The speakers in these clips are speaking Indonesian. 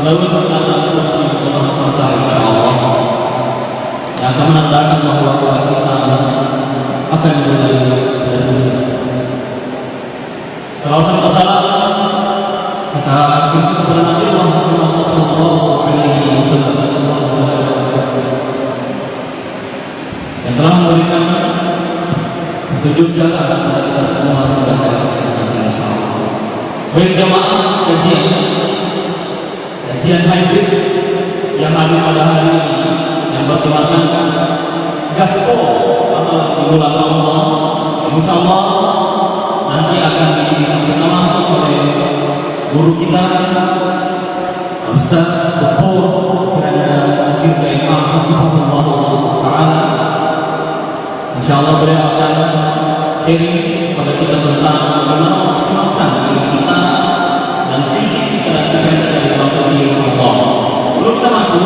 selalu sesuatu yang masa insyaallah yang akan menandakan bahwa kita akan dimulai dari muslim. Salawat dan salam kita aturkan kepada Nabi Muhammad sallallahu alaihi wasallam yang telah memberikan petunjuk jalan kepada kita semua pada hari insyaallah. Baik jamaah kajian hybrid yang hadir pada hari ini yang bertemakan gaspol atau di bulan Ramadan, insyaallah nanti akan disampaikan langsung oleh guru kita Ustaz Dr. Firanda Dirja Imam Hafizahullah Ta'ala. Insyaallah beliau akan sharing kepada kita tentang bagaimana memaksimalkan diri kita dan visi kita dan tujuan dari bulan suci Ramadan. Sebelum kita masuk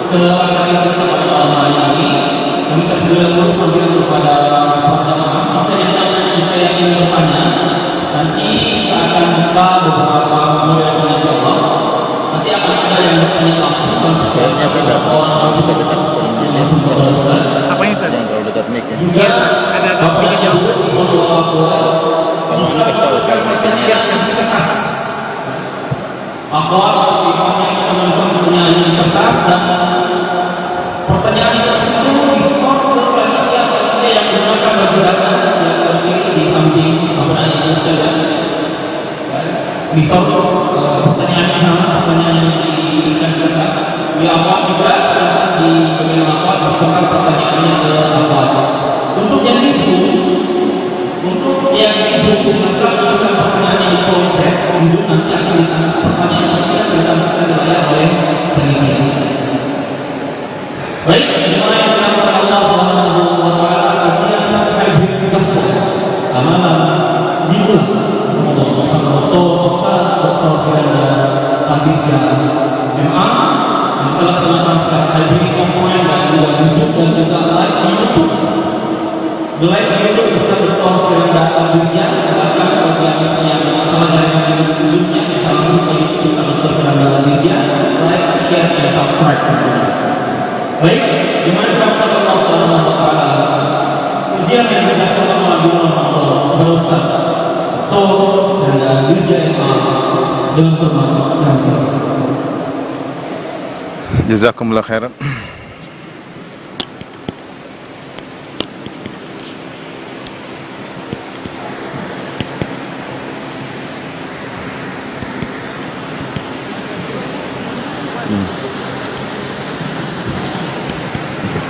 ke acara kita pada malam hari ini, kami terlebih dahulu sampaikan kepada para jemaah jika yang ingin bertanya, nanti kita akan buka beberapa model tanya jawab. Nanti akan ada yang bertanya langsung dan beberapa orang juga tetap langsung kepada Ustaz. Apa yang Ustaz? Kalau dekat mic ya. Juga Bapak yang Kalau sudah tahu sekarang yang di kertas. Akhwat, yang sama-sama pertanyaan yang kertas dan pertanyaan yang kertas itu diskor ke panitia yang menggunakan baju dana yang berdiri di samping apa yang sekalian. Diskor pertanyaan yang dituliskan di kertas. Di akhwat juga silakan di bagian akhwat diskorkan pertanyaannya ke akhwat. Untuk yang disu silakan tuliskan pertanyaannya di kolom chat. Disu nanti akan ditanya pertanyaan yang tidak ditampilkan di layar oleh panitia. Baik, jemaah yang dirahmati Allah Subhanahu wa taala, kajian hybrid gospel amalan di bulan Ramadan bersama Ustaz Dr. Firanda Dirja MA yang telah dilaksanakan secara hybrid offline dan juga di Zoom dan juga live di YouTube. Live di YouTube Ustaz Dr. Firanda Dirja, silakan bagi yang masalah jaringan di YouTube Zoom-nya bisa langsung ke YouTube Ustaz Dr. Firanda Dirja, like, share, dan subscribe. Baik, gimana berapa Allah Subhanahu wa taala? Ujian yang kita pertama di bulan Ramadan kepada Ustaz Dr. Firanda Dirja MA dengan hormat kami. Jazakumullah khairan.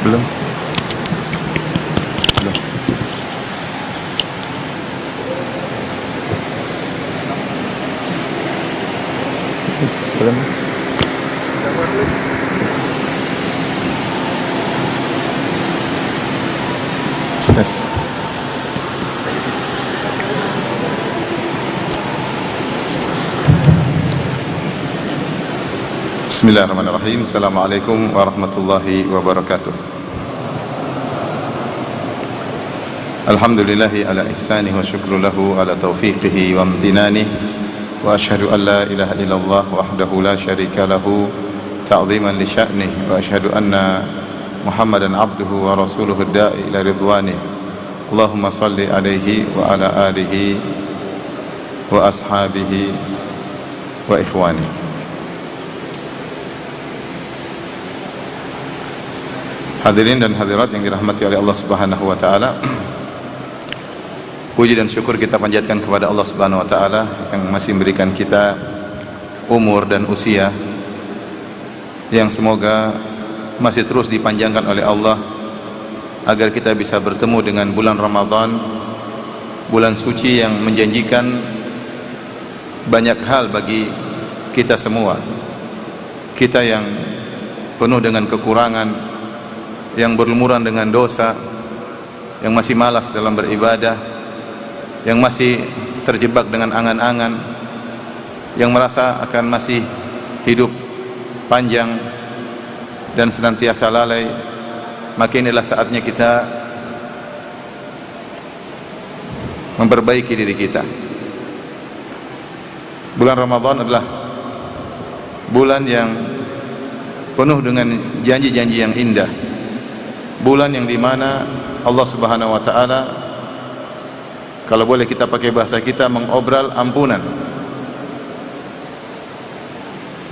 Belum. Tes. Bismillahirrahmanirrahim. Assalamualaikum warahmatullahi wabarakatuh. Alhamdulillahi ala ihsanihi wa syukru lahu ala taufiqihi wa amtinanihi wa ashhadu an la ilaha illallah wahdahu la syarika lahu ta'ziman li sya'nihi wa ashhadu anna Muhammadan abduhu wa rasuluhu da'i ila ridwanih. Allahumma salli alaihi wa ala alihi wa ashabihi wa ikhwani. Hadirin dan hadirat yang dirahmati oleh Allah Subhanahu wa taala, puji dan syukur kita panjatkan kepada Allah Subhanahu wa taala yang masih memberikan kita umur dan usia yang semoga masih terus dipanjangkan oleh Allah agar kita bisa bertemu dengan bulan Ramadan, bulan suci yang menjanjikan banyak hal bagi kita semua. Kita yang penuh dengan kekurangan, yang berlumuran dengan dosa, yang masih malas dalam beribadah, yang masih terjebak dengan angan-angan, yang merasa akan masih hidup panjang dan senantiasa lalai, maka inilah saatnya kita memperbaiki diri kita. Bulan Ramadan adalah bulan yang penuh dengan janji-janji yang indah, bulan yang dimana Allah Subhanahu wa Ta'ala, kalau boleh kita pakai bahasa kita, mengobral ampunan.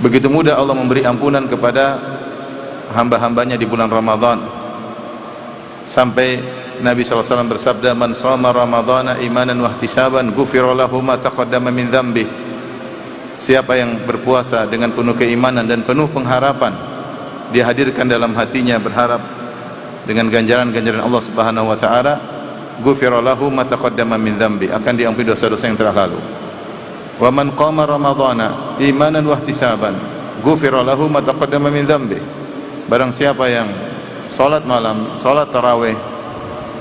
Begitu mudah Allah memberi ampunan kepada hamba-hambanya di bulan Ramadan, sampai Nabi SAW bersabda, man shoma ramadhana imanan wahtisaban ghufira lahu ma taqaddama min dhanbi. Siapa yang berpuasa dengan penuh keimanan dan penuh pengharapan, dia hadirkan dalam hatinya berharap dengan ganjaran-ganjaran Allah Subhanahu wa Ta'ala, ghufira lahu ma taqaddama min dhanbi, akan diampuni dosa-dosa yang telah lalu. Wa man qama ramadhana imanan wahtisaban ghufira lahu ma taqaddama min dhanbi. Barang siapa yang salat malam, salat tarawih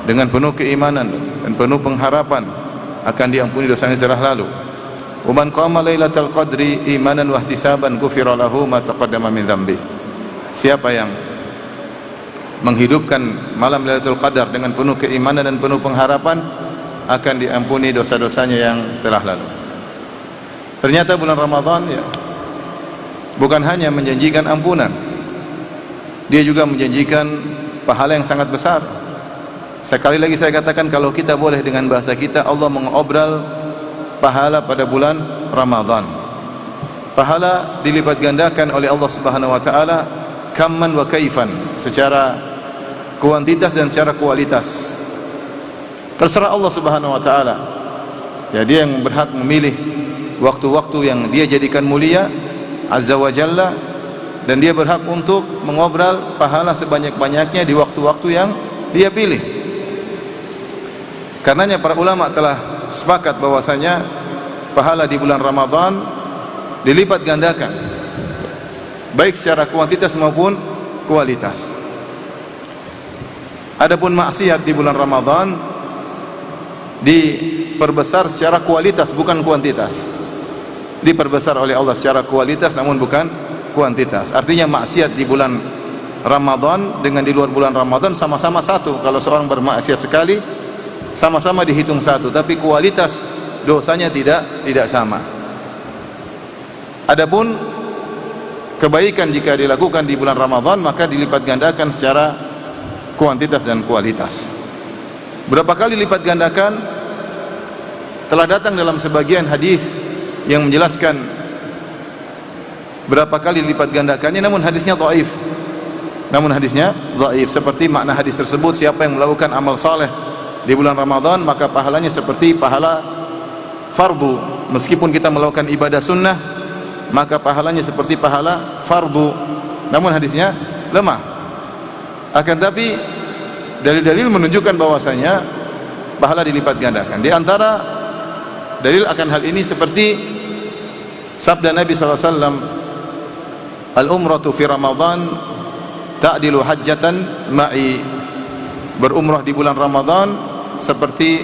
dengan penuh keimanan dan penuh pengharapan, akan diampuni dosanya telah lalu. Wa man qama lailatal qadri imanan wahtisaban ghufira lahu ma taqaddama min dhanbi. Siapa yang menghidupkan malam Lailatul Qadar dengan penuh keimanan dan penuh pengharapan, akan diampuni dosa-dosanya yang telah lalu. Ternyata bulan Ramadan ya, bukan hanya menjanjikan ampunan, dia juga menjanjikan pahala yang sangat besar. Sekali lagi saya katakan, kalau kita boleh dengan bahasa kita, Allah mengobral pahala pada bulan Ramadan. Pahala dilipat gandakan oleh Allah Subhanahu wa Ta'ala kamman wa kaifan, secara kuantitas dan secara kualitas. Terserah Allah Subhanahu wa Ta'ala. Ya, dia yang berhak memilih waktu-waktu yang dia jadikan mulia Azza wa Jalla, dan dia berhak untuk mengobral pahala sebanyak-banyaknya di waktu-waktu yang dia pilih. Karenanya para ulama telah sepakat bahwasanya pahala di bulan Ramadan dilipat gandakan, baik secara kuantitas maupun kualitas. Adapun maksiat di bulan Ramadan diperbesar secara kualitas, bukan kuantitas. Diperbesar oleh Allah secara kualitas namun bukan kuantitas. Artinya maksiat di bulan Ramadan dengan di luar bulan Ramadan sama-sama satu. Kalau seorang bermaksiat sekali, sama-sama dihitung satu, tapi kualitas dosanya tidak sama. Adapun kebaikan jika dilakukan di bulan Ramadan, maka dilipat gandakan secara kuantitas dan kualitas. Berapa kali lipat gandakan telah datang dalam sebagian hadis yang menjelaskan berapa kali lipat gandakannya, namun hadisnya dhaif. Seperti makna hadis tersebut, siapa yang melakukan amal saleh di bulan Ramadan, maka pahalanya seperti pahala fardu. Meskipun kita melakukan ibadah sunnah, maka pahalanya seperti pahala fardu. Namun hadisnya lemah. Akan tapi dalil-dalil menunjukkan bahwasanya pahala dilipat gandakan. Di antara dalil akan hal ini seperti sabda Nabi SAW, al-umratu fi Ramadan ta'dilu hajjatan ma'i. Berumrah di bulan Ramadan seperti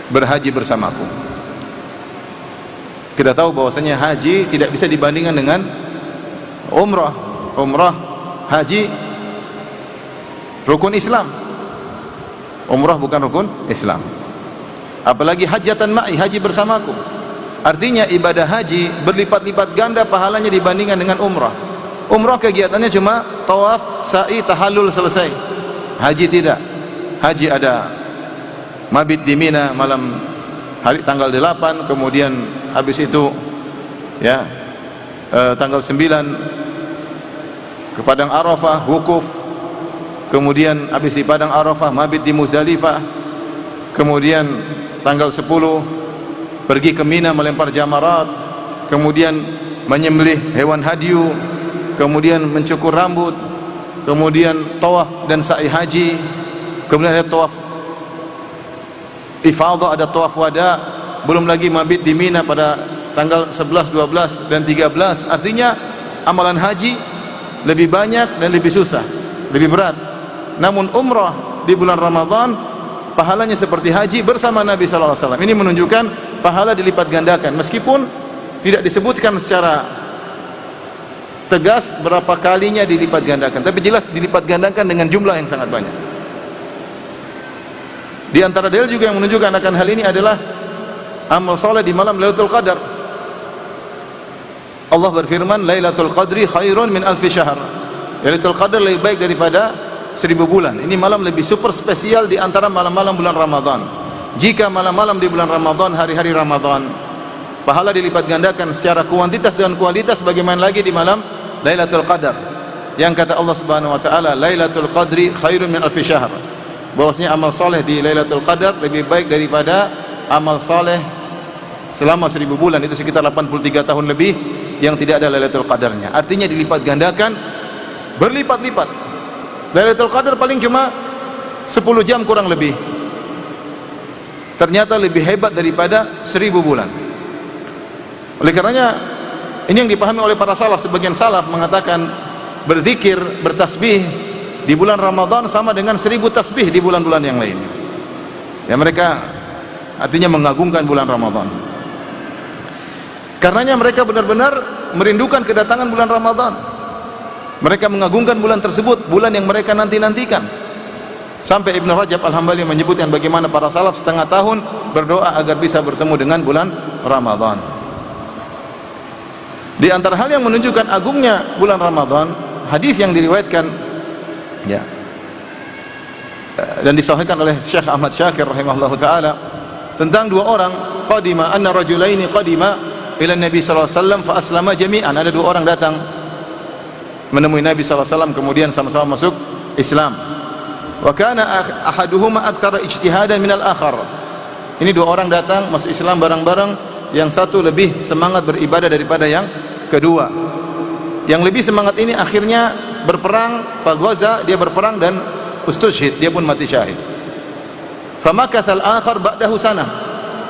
berhaji bersamaku. Kita tahu bahwasanya haji tidak bisa dibandingkan dengan umrah. Umrah, haji rukun Islam. Umrah bukan rukun Islam. Apalagi hajjatan ma'i, haji bersamaku. Artinya ibadah haji berlipat-lipat ganda pahalanya dibandingkan dengan umrah. Umrah kegiatannya cuma tawaf, sa'i, tahallul, selesai. Haji tidak. Haji ada mabit di Mina malam hari tanggal 8, kemudian habis itu ya tanggal 9 ke Padang Arafah, wukuf. Kemudian habis di Padang Arafah mabit di Muzdalifah. Kemudian tanggal 10 pergi ke Mina melempar jamarat, kemudian menyembelih hewan hadyu, kemudian mencukur rambut, kemudian tawaf dan sa'i haji, kemudian ada tawaf ifadah, ada tawaf wada, belum lagi mabit di Mina pada tanggal 11, 12 dan 13. Artinya amalan haji lebih banyak dan lebih susah, lebih berat. Namun umrah di bulan Ramadan pahalanya seperti haji bersama Nabi sallallahu alaihi wasallam. Ini menunjukkan pahala dilipat gandakan, meskipun tidak disebutkan secara tegas berapa kalinya dilipat gandakan, tapi jelas dilipat gandakan dengan jumlah yang sangat banyak. Di antara dalil juga yang menunjukkan akan hal ini adalah amal soleh di malam Lailatul Qadar. Allah berfirman, Lailatul Qadri khairun min alfi syahr. Lailatul Qadar lebih baik daripada 1000 bulan. Ini malam lebih super spesial di antara malam-malam bulan Ramadan. Jika malam-malam di bulan Ramadan, hari-hari Ramadan, pahala dilipat gandakan secara kuantitas dan kualitas, bagaimana lagi di malam Lailatul Qadar. Yang kata Allah Subhanahu wa taala, Lailatul Qadri khairun min alfi syahr. Bahwasanya amal saleh di Lailatul Qadar lebih baik daripada amal saleh selama 1000 bulan, itu sekitar 83 tahun lebih yang tidak ada Lailatul Qadarnya. Artinya dilipat gandakan berlipat-lipat. Lailatul Qadar paling cuma 10 jam kurang lebih, ternyata lebih hebat daripada 1000 bulan. Oleh karenanya ini yang dipahami oleh para salaf. Sebagian salaf mengatakan berzikir, bertasbih di bulan Ramadan sama dengan 1000 tasbih di bulan-bulan yang lainnya. Ya, mereka artinya mengagungkan bulan Ramadan. Karenanya mereka benar-benar merindukan kedatangan bulan Ramadan. Mereka mengagungkan bulan tersebut, bulan yang mereka nanti-nantikan. Sampai Ibn Rajab Al-Hambali menyebutkan bagaimana para salaf setengah tahun berdoa agar bisa bertemu dengan bulan Ramadan. Di antara hal yang menunjukkan agungnya bulan Ramadan, hadis yang diriwayatkan ya dan disahihkan oleh Syekh Ahmad Syakir rahimahullahu taala tentang dua orang, qadima anna rajulaini qadima ila Nabi sallallahu alaihi wasallam fa aslama jami'an. Ada dua orang datang menemui Nabi sallallahu alaihi wasallam, kemudian sama-sama masuk Islam. Wa kana ahaduhuma aktsara ijtihadan minal akhar. Ini dua orang datang masuk Islam bareng-bareng, yang satu lebih semangat beribadah daripada yang kedua. Yang lebih semangat ini akhirnya berperang, faghaza, dia berperang dan ustushhid, dia pun mati syahid. Famakatsal akhar ba'dahu sanah.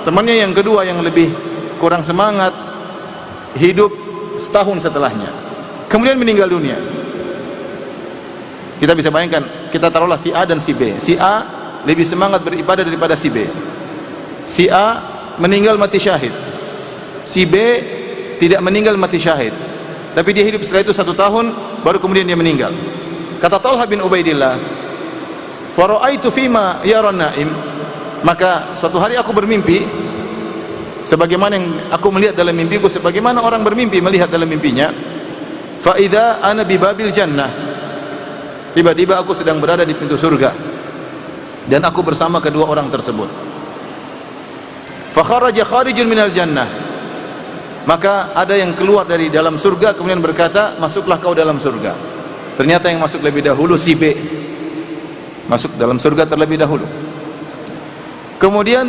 Temannya yang kedua yang lebih kurang semangat hidup setahun setelahnya, kemudian meninggal dunia. Kita bisa bayangkan, kita taruhlah si A dan si B. Si A lebih semangat beribadah daripada si B. Si A meninggal mati syahid. Si B tidak meninggal mati syahid, tapi dia hidup setelah itu 1 tahun, baru kemudian dia meninggal. Kata Talha bin Ubaidillah, "Fara'aitu fima yaran na'im." Maka suatu hari aku bermimpi sebagaimana yang aku melihat dalam mimpiku, sebagaimana orang bermimpi melihat dalam mimpinya. Fa idza ana bi babil jannah. Tiba-tiba aku sedang berada di pintu surga dan aku bersama kedua orang tersebut. Fa kharaja kharijun minal jannah. Maka ada yang keluar dari dalam surga kemudian berkata, "Masuklah kau dalam surga." Ternyata yang masuk lebih dahulu si B. Masuk dalam surga terlebih dahulu. Kemudian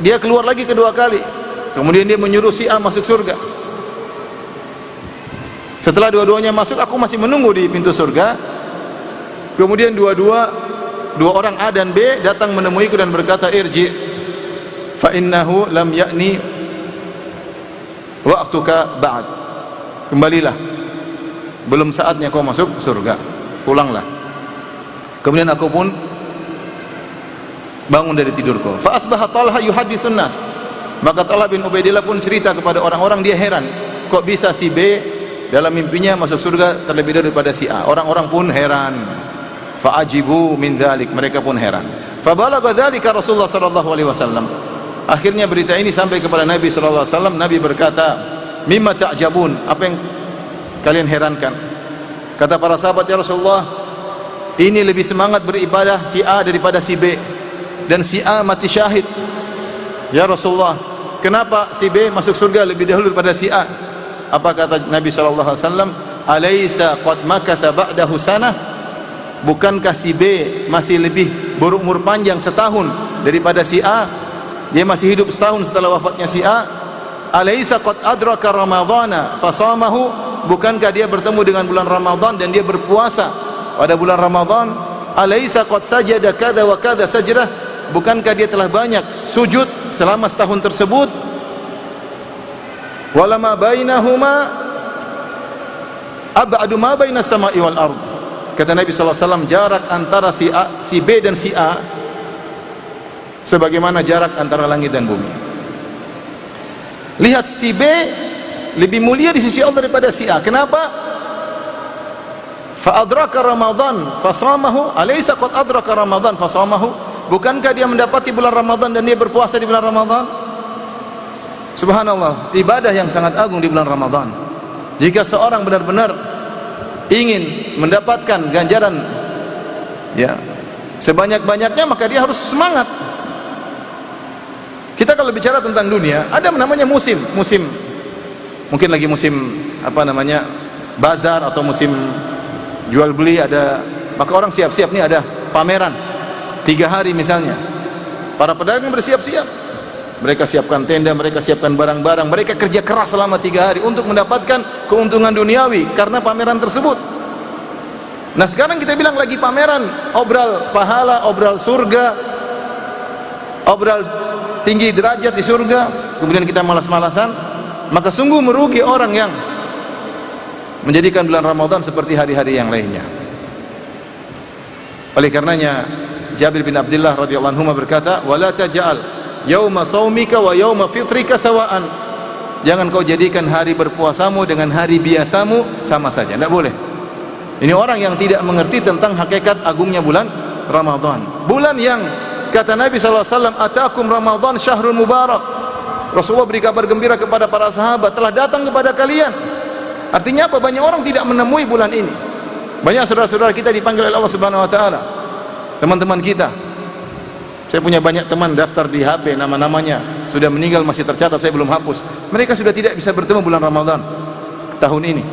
dia keluar lagi kedua kali. Kemudian dia menyuruh si A masuk surga. Setelah dua-duanya masuk, aku masih menunggu di pintu surga. Kemudian dua orang A dan B datang menemuiku dan berkata, "Irji fa innahu lam ya'ni waqtuka ba'd." Kembalilah, belum saatnya kau masuk surga, pulanglah. Kemudian aku pun bangun dari tidurku. Fa asbaha Talha yuhaditsun nas. Maka Talha bin Ubaidillah pun cerita kepada orang-orang, dia heran, kok bisa si B dalam mimpinya masuk surga terlebih daripada si A. Orang-orang pun heran. Fa ajibu min dzalik, mereka pun heran. Fa balagha dzalika Rasulullah sallallahu alaihi wasallam. Akhirnya berita ini sampai kepada Nabi sallallahu alaihi wasallam. Nabi berkata, "Mimma ta'jabun?" Apa yang kalian herankan? Kata para sahabat, "Ya Rasulullah, ini lebih semangat beribadah si A daripada si B, dan si A mati syahid. Ya Rasulullah, kenapa si B masuk surga lebih dahulu daripada si A?" Apa kata Nabi sallallahu alaihi wasallam? "Alaysa qad makatha ba'dahu sanah?" Bukankah si B masih lebih berumur panjang setahun daripada si A? Dia masih hidup setahun setelah wafatnya si A. Alaysa qad adraka ramadhana fasamahu? Bukankah dia bertemu dengan bulan Ramadan dan dia berpuasa pada bulan Ramadan? Alaysa qad sajada kada wa kada sajdah? Bukankah dia telah banyak sujud selama setahun tersebut? Walama bainahuma ab'adu ma bainas sama'i wal ardh. Kata Nabi SAW, jarak antara si B dan si A sebagaimana jarak antara langit dan bumi. Lihat, si B lebih mulia di sisi Allah daripada si A. Kenapa? Fa adraka Ramadan fasamahu. Alaysa qad adraka Ramadan fasamahu? Bukankah dia mendapati bulan Ramadan dan dia berpuasa di bulan Ramadan? Subhanallah, ibadah yang sangat agung di bulan Ramadan. Jika seorang benar-benar ingin mendapatkan ganjaran ya sebanyak-banyaknya, maka dia harus semangat. Kita kalau bicara tentang dunia, ada namanya musim mungkin lagi musim bazar atau musim jual beli, ada, maka orang siap-siap, nih ada pameran 3 hari misalnya. Para pedagang bersiap-siap, mereka siapkan tenda, mereka siapkan barang-barang, mereka kerja keras selama 3 hari untuk mendapatkan keuntungan duniawi karena pameran tersebut. Nah sekarang kita bilang lagi pameran, obral pahala, obral surga, obral tinggi derajat di surga, kemudian kita malas-malasan, maka sungguh merugi orang yang menjadikan bulan Ramadan seperti hari-hari yang lainnya. Oleh karenanya Jabir bin Abdullah radhiyallahu anhu berkata, "Wala taj'al yauma shaumika wa yauma fitrika sawaan." Jangan kau jadikan hari berpuasamu dengan hari biasamu sama saja, tidak boleh. Ini orang yang tidak mengerti tentang hakikat agungnya bulan Ramadan. Bulan yang kata Nabi SAW, "Atakum Ramadan syahrul mubarak." Rasulullah beri kabar gembira kepada para sahabat, telah datang kepada kalian. Artinya apa? Banyak orang tidak menemui bulan ini. Banyak saudara-saudara kita dipanggil oleh Allah Subhanahu wa taala. Teman-teman kita. Saya punya banyak teman daftar di HP, nama-namanya sudah meninggal masih tercatat, saya belum hapus. Mereka sudah tidak bisa bertemu bulan Ramadan tahun ini.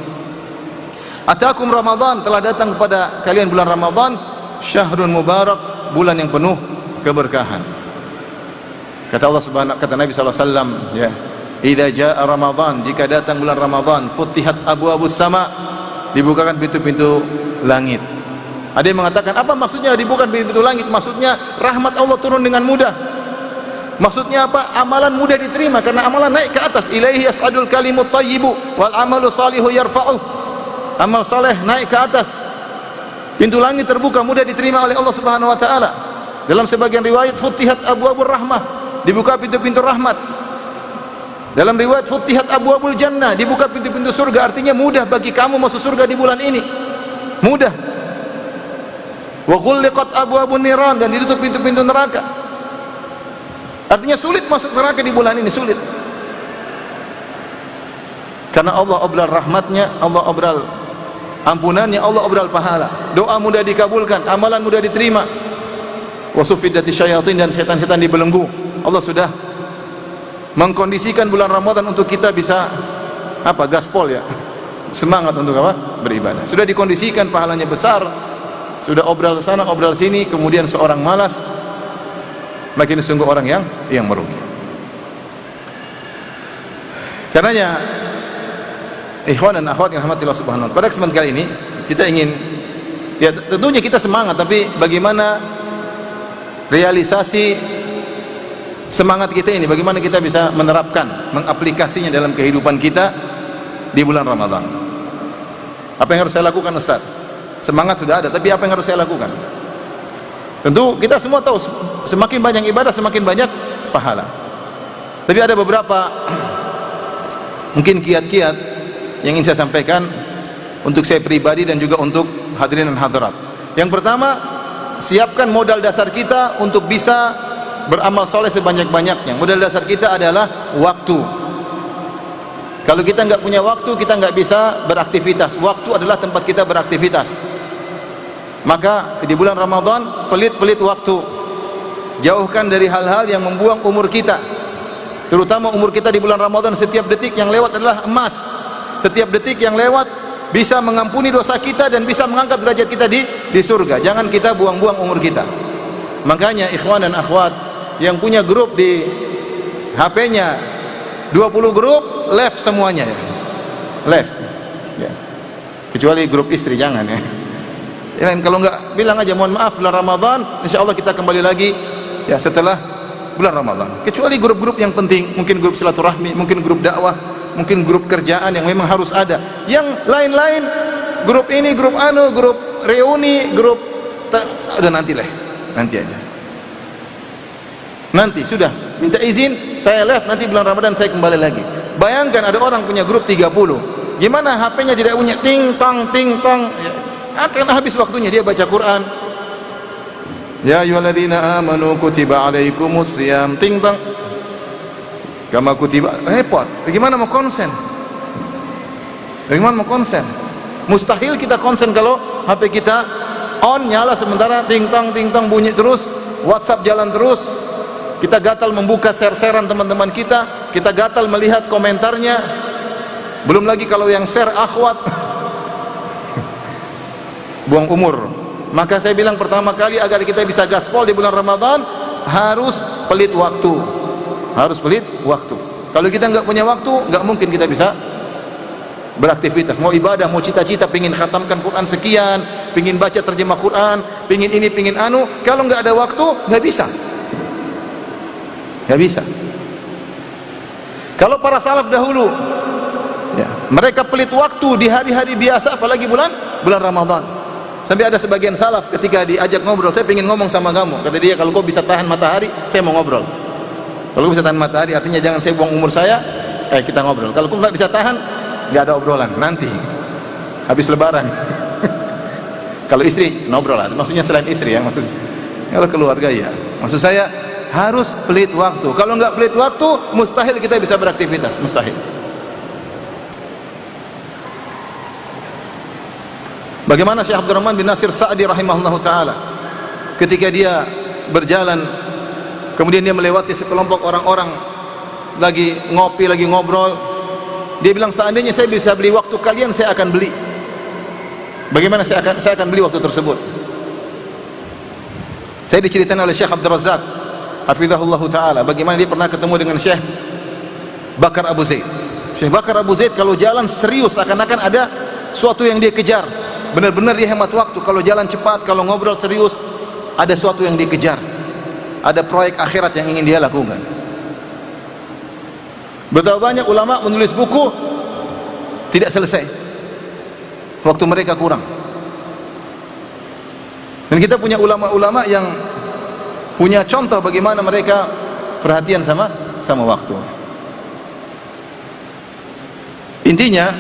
Atakum Ramadan, telah datang kepada kalian bulan Ramadan syahrun mubarak, bulan yang penuh keberkahan. Kata Allah Subhanahu, kata Nabi sallallahu alaihi wasallam, ya, idza jaa Ramadan, jika datang bulan Ramadan, futihat abwabus sama, dibukakan pintu-pintu langit. Ada yang mengatakan, apa maksudnya dibukakan pintu-pintu langit? Maksudnya rahmat Allah turun dengan mudah. Maksudnya apa? Amalan mudah diterima karena amalan naik ke atas. Ilaihi yas'adul kalimut thayyibu wal amalu salihu yarfa'uh. Amal saleh naik ke atas. Pintu langit terbuka, mudah diterima oleh Allah Subhanahu wa taala. Dalam sebagian riwayat futihat abwabur rahmah, dibuka pintu-pintu rahmat. Dalam riwayat futihat abwabul jannah, dibuka pintu-pintu surga. Artinya mudah bagi kamu masuk surga di bulan ini. Mudah. Wa ghulliqat abwabun niran, dan ditutup pintu-pintu neraka. Artinya sulit masuk neraka di bulan ini, sulit. Karena Allah obral rahmatnya, Allah obral ampunannya, Allah obral pahala. Doa mudah dikabulkan, amalan mudah diterima. Wa sufiddati syayatin, dan setan-setan dibelenggu. Allah sudah mengkondisikan bulan Ramadan untuk kita bisa apa? Gaspol ya. Semangat untuk apa? Beribadah. Sudah dikondisikan, pahalanya besar. Sudah obral sana, obral sini, kemudian seorang malas, makin sungguh orang yang merugi. Karenanya ikhwan dan akhwat yang rahmatillah subhanahu wa ta'ala, pada kesempatan kali ini kita ingin, ya tentunya kita semangat, tapi bagaimana realisasi semangat kita ini, bagaimana kita bisa menerapkan, mengaplikasinya dalam kehidupan kita di bulan Ramadan. Apa yang harus saya lakukan, Ustaz? Semangat sudah ada, tapi apa yang harus saya lakukan? Tentu kita semua tahu, semakin banyak ibadah semakin banyak pahala. Tapi ada beberapa mungkin kiat-kiat yang ingin saya sampaikan untuk saya pribadi dan juga untuk hadirin dan hadirat. Yang pertama, siapkan modal dasar kita untuk bisa beramal soleh sebanyak-banyaknya. Modal dasar kita adalah waktu. Kalau kita nggak punya waktu, kita nggak bisa beraktivitas. Waktu adalah tempat kita beraktivitas. Maka di bulan Ramadan, pelit-pelit waktu. Jauhkan dari hal-hal yang membuang umur kita. Terutama umur kita di bulan Ramadan, setiap detik yang lewat adalah emas. Setiap detik yang lewat bisa mengampuni dosa kita dan bisa mengangkat derajat kita di surga. Jangan kita buang-buang umur kita. Makanya ikhwan dan akhwat yang punya grup di HP-nya 20 grup, left semuanya ya. Left. Ya. Kecuali grup istri, jangan ya. Kalau enggak, bilang aja mohon maaf bulan Ramadan, insyaallah kita kembali lagi ya setelah bulan Ramadan. Kecuali grup-grup yang penting, mungkin grup silaturahmi, mungkin grup dakwah, mungkin grup kerjaan yang memang harus ada. Yang lain-lain, grup ini, grup anu, grup reuni, grup udah nanti aja. Nanti sudah minta izin, saya left, nanti bulan Ramadan saya kembali lagi. Bayangkan ada orang punya grup 30. Gimana HP-nya tidak punya ting tong ya, akan habis waktunya dia baca Quran. Ya ayyuhalladzina amanu kutiba alaikumus shiyam, ting tong. Kama kutiba, repot. Bagaimana mau konsen? Bagaimana mau konsen? Mustahil kita konsen kalau HP kita on, nyala sementara ting tong bunyi terus, WhatsApp jalan terus. Kita gatal membuka share-sharean teman-teman kita gatal melihat komentarnya. Belum lagi kalau yang share akhwat. Buang umur. Maka saya bilang pertama kali agar kita bisa gaspol di bulan Ramadan harus pelit waktu. Harus pelit waktu. Kalau kita nggak punya waktu, nggak mungkin kita bisa beraktivitas. Mau ibadah, mau cita-cita, pingin khatamkan Quran sekian, pingin baca terjemah Quran, pingin ini, pingin anu. Kalau nggak ada waktu, nggak bisa. Nggak bisa. Kalau para salaf dahulu, ya, mereka pelit waktu di hari-hari biasa, apalagi bulan Ramadan. Sampai ada sebagian salaf ketika diajak ngobrol, saya ingin ngomong sama kamu. Kata dia, kalau kau bisa tahan matahari, saya mau ngobrol. Kalau kau bisa tahan matahari, artinya jangan saya buang umur saya, kita ngobrol. Kalau kau nggak bisa tahan, nggak ada obrolan. Nanti habis Lebaran. Kalau istri ngobrol lah, maksudnya selain istri ya, maksudnya. Kalau keluarga ya, maksud saya harus pelit waktu. Kalau nggak pelit waktu, mustahil kita bisa beraktivitas, mustahil. Bagaimana Syekh Abdurrahman bin Nasir Sa'di rahimahullahu taala ketika dia berjalan, kemudian dia melewati sekelompok orang-orang lagi ngopi, lagi ngobrol, dia bilang, seandainya saya bisa beli waktu kalian, saya akan beli. Bagaimana saya akan beli waktu tersebut? Saya diceritakan oleh Syekh Abdul Razak hafizahullah taala bagaimana dia pernah ketemu dengan Syekh Bakar Abu Zaid. Syekh Bakar Abu Zaid kalau jalan serius, akan-akan ada suatu yang dia kejar. Benar-benar dia hemat waktu. Kalau jalan cepat, kalau ngobrol serius, ada suatu yang dia kejar. Ada proyek akhirat yang ingin dia lakukan. Betapa banyak ulama menulis buku tidak selesai, waktu mereka kurang. Dan kita punya ulama-ulama yang punya contoh bagaimana mereka perhatian sama waktu. Intinya,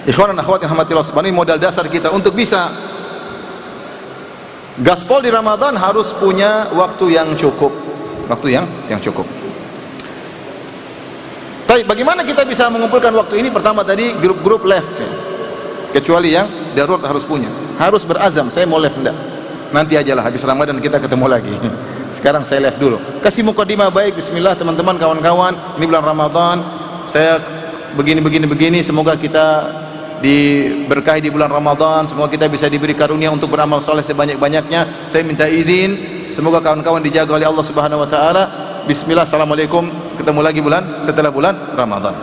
ikhwan dan akhwat yang rahmatillah subhanahu, modal dasar kita untuk bisa gaspol di Ramadan harus punya waktu yang cukup. Waktu yang cukup. Baik, bagaimana kita bisa mengumpulkan waktu ini? Pertama tadi grup-grup live ya. Kecuali yang darurat harus punya. Harus berazam, saya mau live enggak. Nanti ajalah habis Ramadan kita ketemu lagi. Sekarang saya live dulu. Kasih mukadimah baik, bismillah teman-teman, kawan-kawan, ini bulan Ramadan, saya begini, semoga kita diberkahi di bulan Ramadan, semoga kita bisa diberi karunia untuk beramal soleh sebanyak-banyaknya. Saya minta izin, semoga kawan-kawan dijaga oleh Allah Subhanahu wa taala. Bismillah, assalamualaikum, ketemu lagi setelah bulan Ramadan.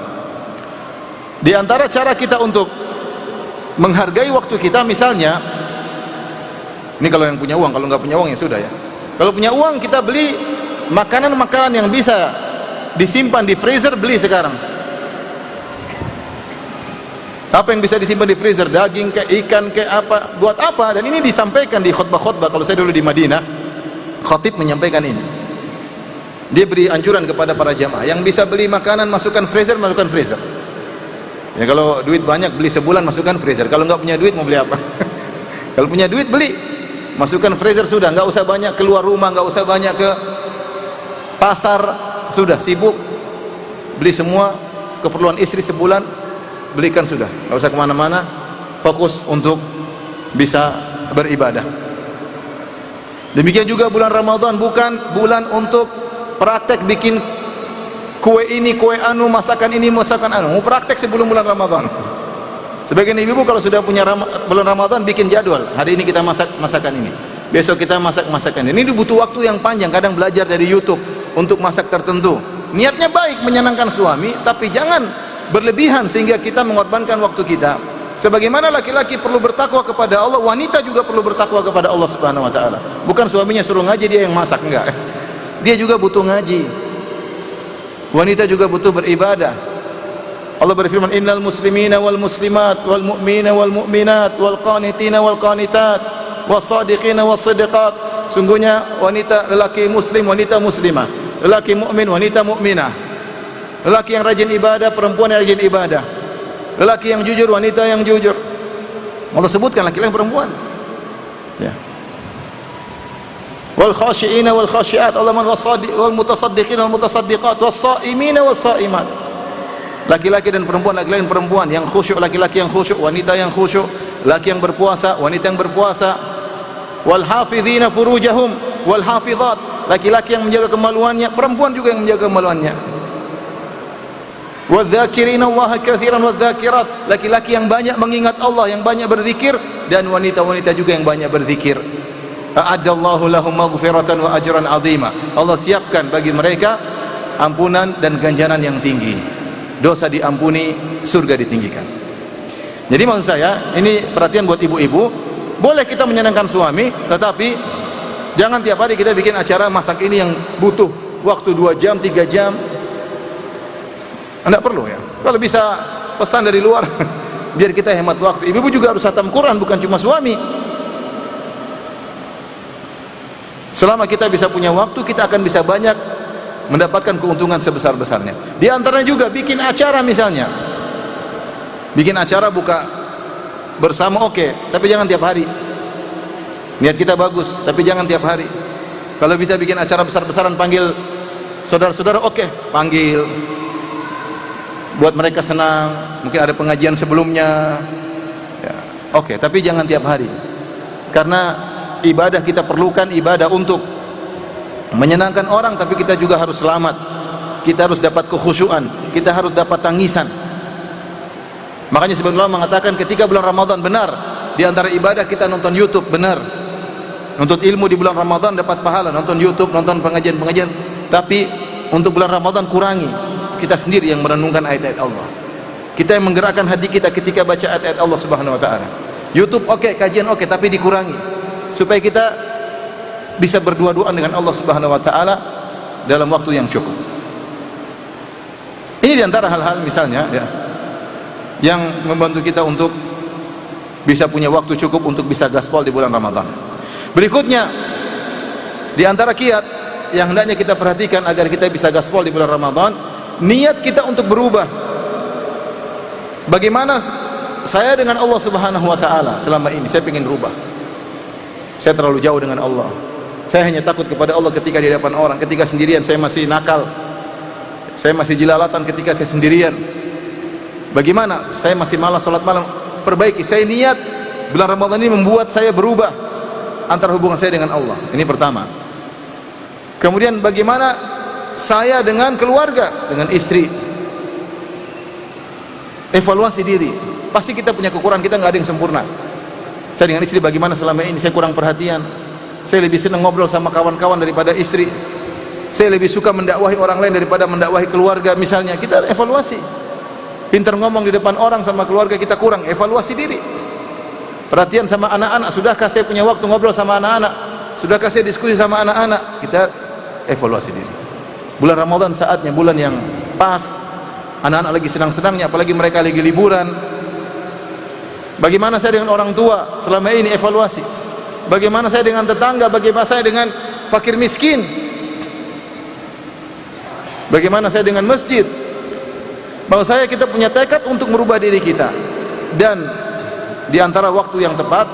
Di antara cara kita untuk menghargai waktu kita, misalnya, ini kalau yang punya uang, kalau nggak punya uang ya sudah ya. Kalau punya uang, kita beli makanan-makanan yang bisa disimpan di freezer, beli sekarang. Apa yang bisa disimpan di freezer? Daging, kayak ikan, kayak apa? Buat apa? Dan ini disampaikan di khutbah-khutbah. Kalau saya dulu di Madinah, khatib menyampaikan ini. Dia beri anjuran kepada para jamaah yang bisa beli makanan, masukkan freezer, masukkan freezer. Ya kalau duit banyak, beli sebulan, masukkan freezer. Kalau nggak punya duit, mau beli apa? Kalau punya duit, beli, masukkan freezer, sudah. Nggak usah banyak keluar rumah, nggak usah banyak ke pasar, sudah sibuk beli semua keperluan istri sebulan, belikan sudah. Nggak usah kemana-mana, fokus untuk bisa beribadah. Demikian juga bulan Ramadan bukan bulan untuk praktek bikin kue ini, kue anu, masakan ini, masakan anu. Mau praktek sebelum bulan Ramadan. Sebagian ibu kalau sudah punya bulan Ramadan bikin jadwal. Hari ini kita masak masakan ini, besok kita masak masakan ini. Ini butuh waktu yang panjang. Kadang belajar dari YouTube untuk masak tertentu. Niatnya baik, menyenangkan suami, tapi jangan berlebihan sehingga kita mengorbankan waktu kita. Sebagaimana laki-laki perlu bertakwa kepada Allah, wanita juga perlu bertakwa kepada Allah Subhanahu wa taala. Bukan suaminya suruh ngaji, dia yang masak, enggak. Dia juga butuh ngaji. Wanita juga butuh beribadah. Allah berfirman, innal muslimina wal muslimat wal mu'minina wal mu'minat wal qanitina wal qanitat was sadiqina was sadiqat. Sungguhnya wanita, lelaki muslim, wanita muslimah, lelaki mukmin, wanita mukminah, lelaki yang rajin ibadah, perempuan yang rajin ibadah, lelaki yang jujur, wanita yang jujur. Allah sebutkan laki-laki dan perempuan. Ya. Wal khashi'ina wal khashi'at, Allah wal mutasaddiqina wal mutasaddiqat was sha'imina was sha'imat. Laki-laki dan perempuan, laki-laki dan perempuan, yang khusyuk laki-laki yang khusyuk, wanita yang khusyuk, laki yang berpuasa, wanita yang berpuasa. Wal hafizina furujahum wal hafizat, laki-laki yang menjaga kemaluannya, perempuan juga yang menjaga kemaluannya. Wadz-dzakirina Allaha katsiran wadz-dzakirat, laki-laki yang banyak mengingat Allah, yang banyak berzikir, dan wanita-wanita juga yang banyak berzikir. A'addallahu lahum maghfiratan wa ajran 'azima. Allah siapkan bagi mereka ampunan dan ganjaran yang tinggi. Dosa diampuni, surga ditinggikan. Jadi maksud saya, ini perhatian buat ibu-ibu. Boleh kita menyenangkan suami, tetapi jangan tiap hari kita bikin acara masak ini yang butuh waktu 2 jam, 3 jam. Tidak perlu ya. Kalau bisa pesan dari luar, biar kita hemat waktu. Ibu-ibu juga harus khatam Quran, bukan cuma suami. Selama kita bisa punya waktu, kita akan bisa banyak mendapatkan keuntungan sebesar-besarnya. Di antaranya juga bikin acara misalnya. Bikin acara buka bersama oke, tapi jangan tiap hari. Niat kita bagus, tapi jangan tiap hari. Kalau bisa bikin acara besar-besaran, panggil saudara-saudara, oke, panggil. Buat mereka senang, mungkin ada pengajian sebelumnya. Ya, oke, tapi jangan tiap hari. Karena ibadah kita perlukan ibadah untuk menyenangkan orang, tapi kita juga harus selamat. Kita harus dapat kekhusyuan, kita harus dapat tangisan. Makanya sebagian ulama mengatakan ketika bulan Ramadan benar, di antara ibadah kita nonton YouTube, benar. Nuntut ilmu di bulan Ramadan dapat pahala, nonton YouTube, nonton pengajian-pengajian. Tapi untuk bulan Ramadan kurangi. Kita sendiri yang merenungkan ayat-ayat Allah. Kita yang menggerakkan hati kita ketika baca ayat-ayat Allah Subhanahu wa taala. YouTube oke, kajian oke, tapi dikurangi. Supaya kita bisa berdua-duaan dengan Allah Subhanahu wa taala dalam waktu yang cukup. Ini di antara hal-hal misalnya ya, yang membantu kita untuk bisa punya waktu cukup untuk bisa gaspol di bulan Ramadan. Berikutnya, di antara kiat yang hendaknya kita perhatikan agar kita bisa gaspol di bulan Ramadan, niat kita untuk berubah. Bagaimana saya dengan Allah Subhanahu wa taala selama ini? Saya ingin berubah. Saya terlalu jauh dengan Allah. Saya hanya takut kepada Allah ketika di hadapan orang. Ketika sendirian saya masih nakal. Saya masih jelalatan ketika saya sendirian. Bagaimana? Saya masih malas salat malam. Perbaiki. Saya niat bulan Ramadan ini membuat saya berubah antara hubungan saya dengan Allah. Ini pertama. Kemudian bagaimana saya dengan keluarga, dengan istri. Evaluasi diri. Pasti kita punya kekurangan, kita nggak ada yang sempurna. Saya dengan istri bagaimana selama ini? Saya kurang perhatian. Saya lebih senang ngobrol sama kawan-kawan daripada istri. Saya lebih suka mendakwahi orang lain daripada mendakwahi keluarga. Misalnya kita evaluasi. Pintar ngomong di depan orang sama keluarga kita kurang, evaluasi diri. Perhatian sama anak-anak, sudahkah saya punya waktu ngobrol sama anak-anak? Sudahkah saya diskusi sama anak-anak? Kita evaluasi diri. Bulan Ramadan saatnya, bulan yang pas, anak-anak lagi senang-senangnya, apalagi mereka lagi liburan. Bagaimana saya dengan orang tua selama ini? Evaluasi. Bagaimana saya dengan tetangga? Bagaimana saya dengan fakir miskin? Bagaimana saya dengan masjid? Bahwa saya kita punya tekad untuk merubah diri kita. Dan di antara waktu yang tepat,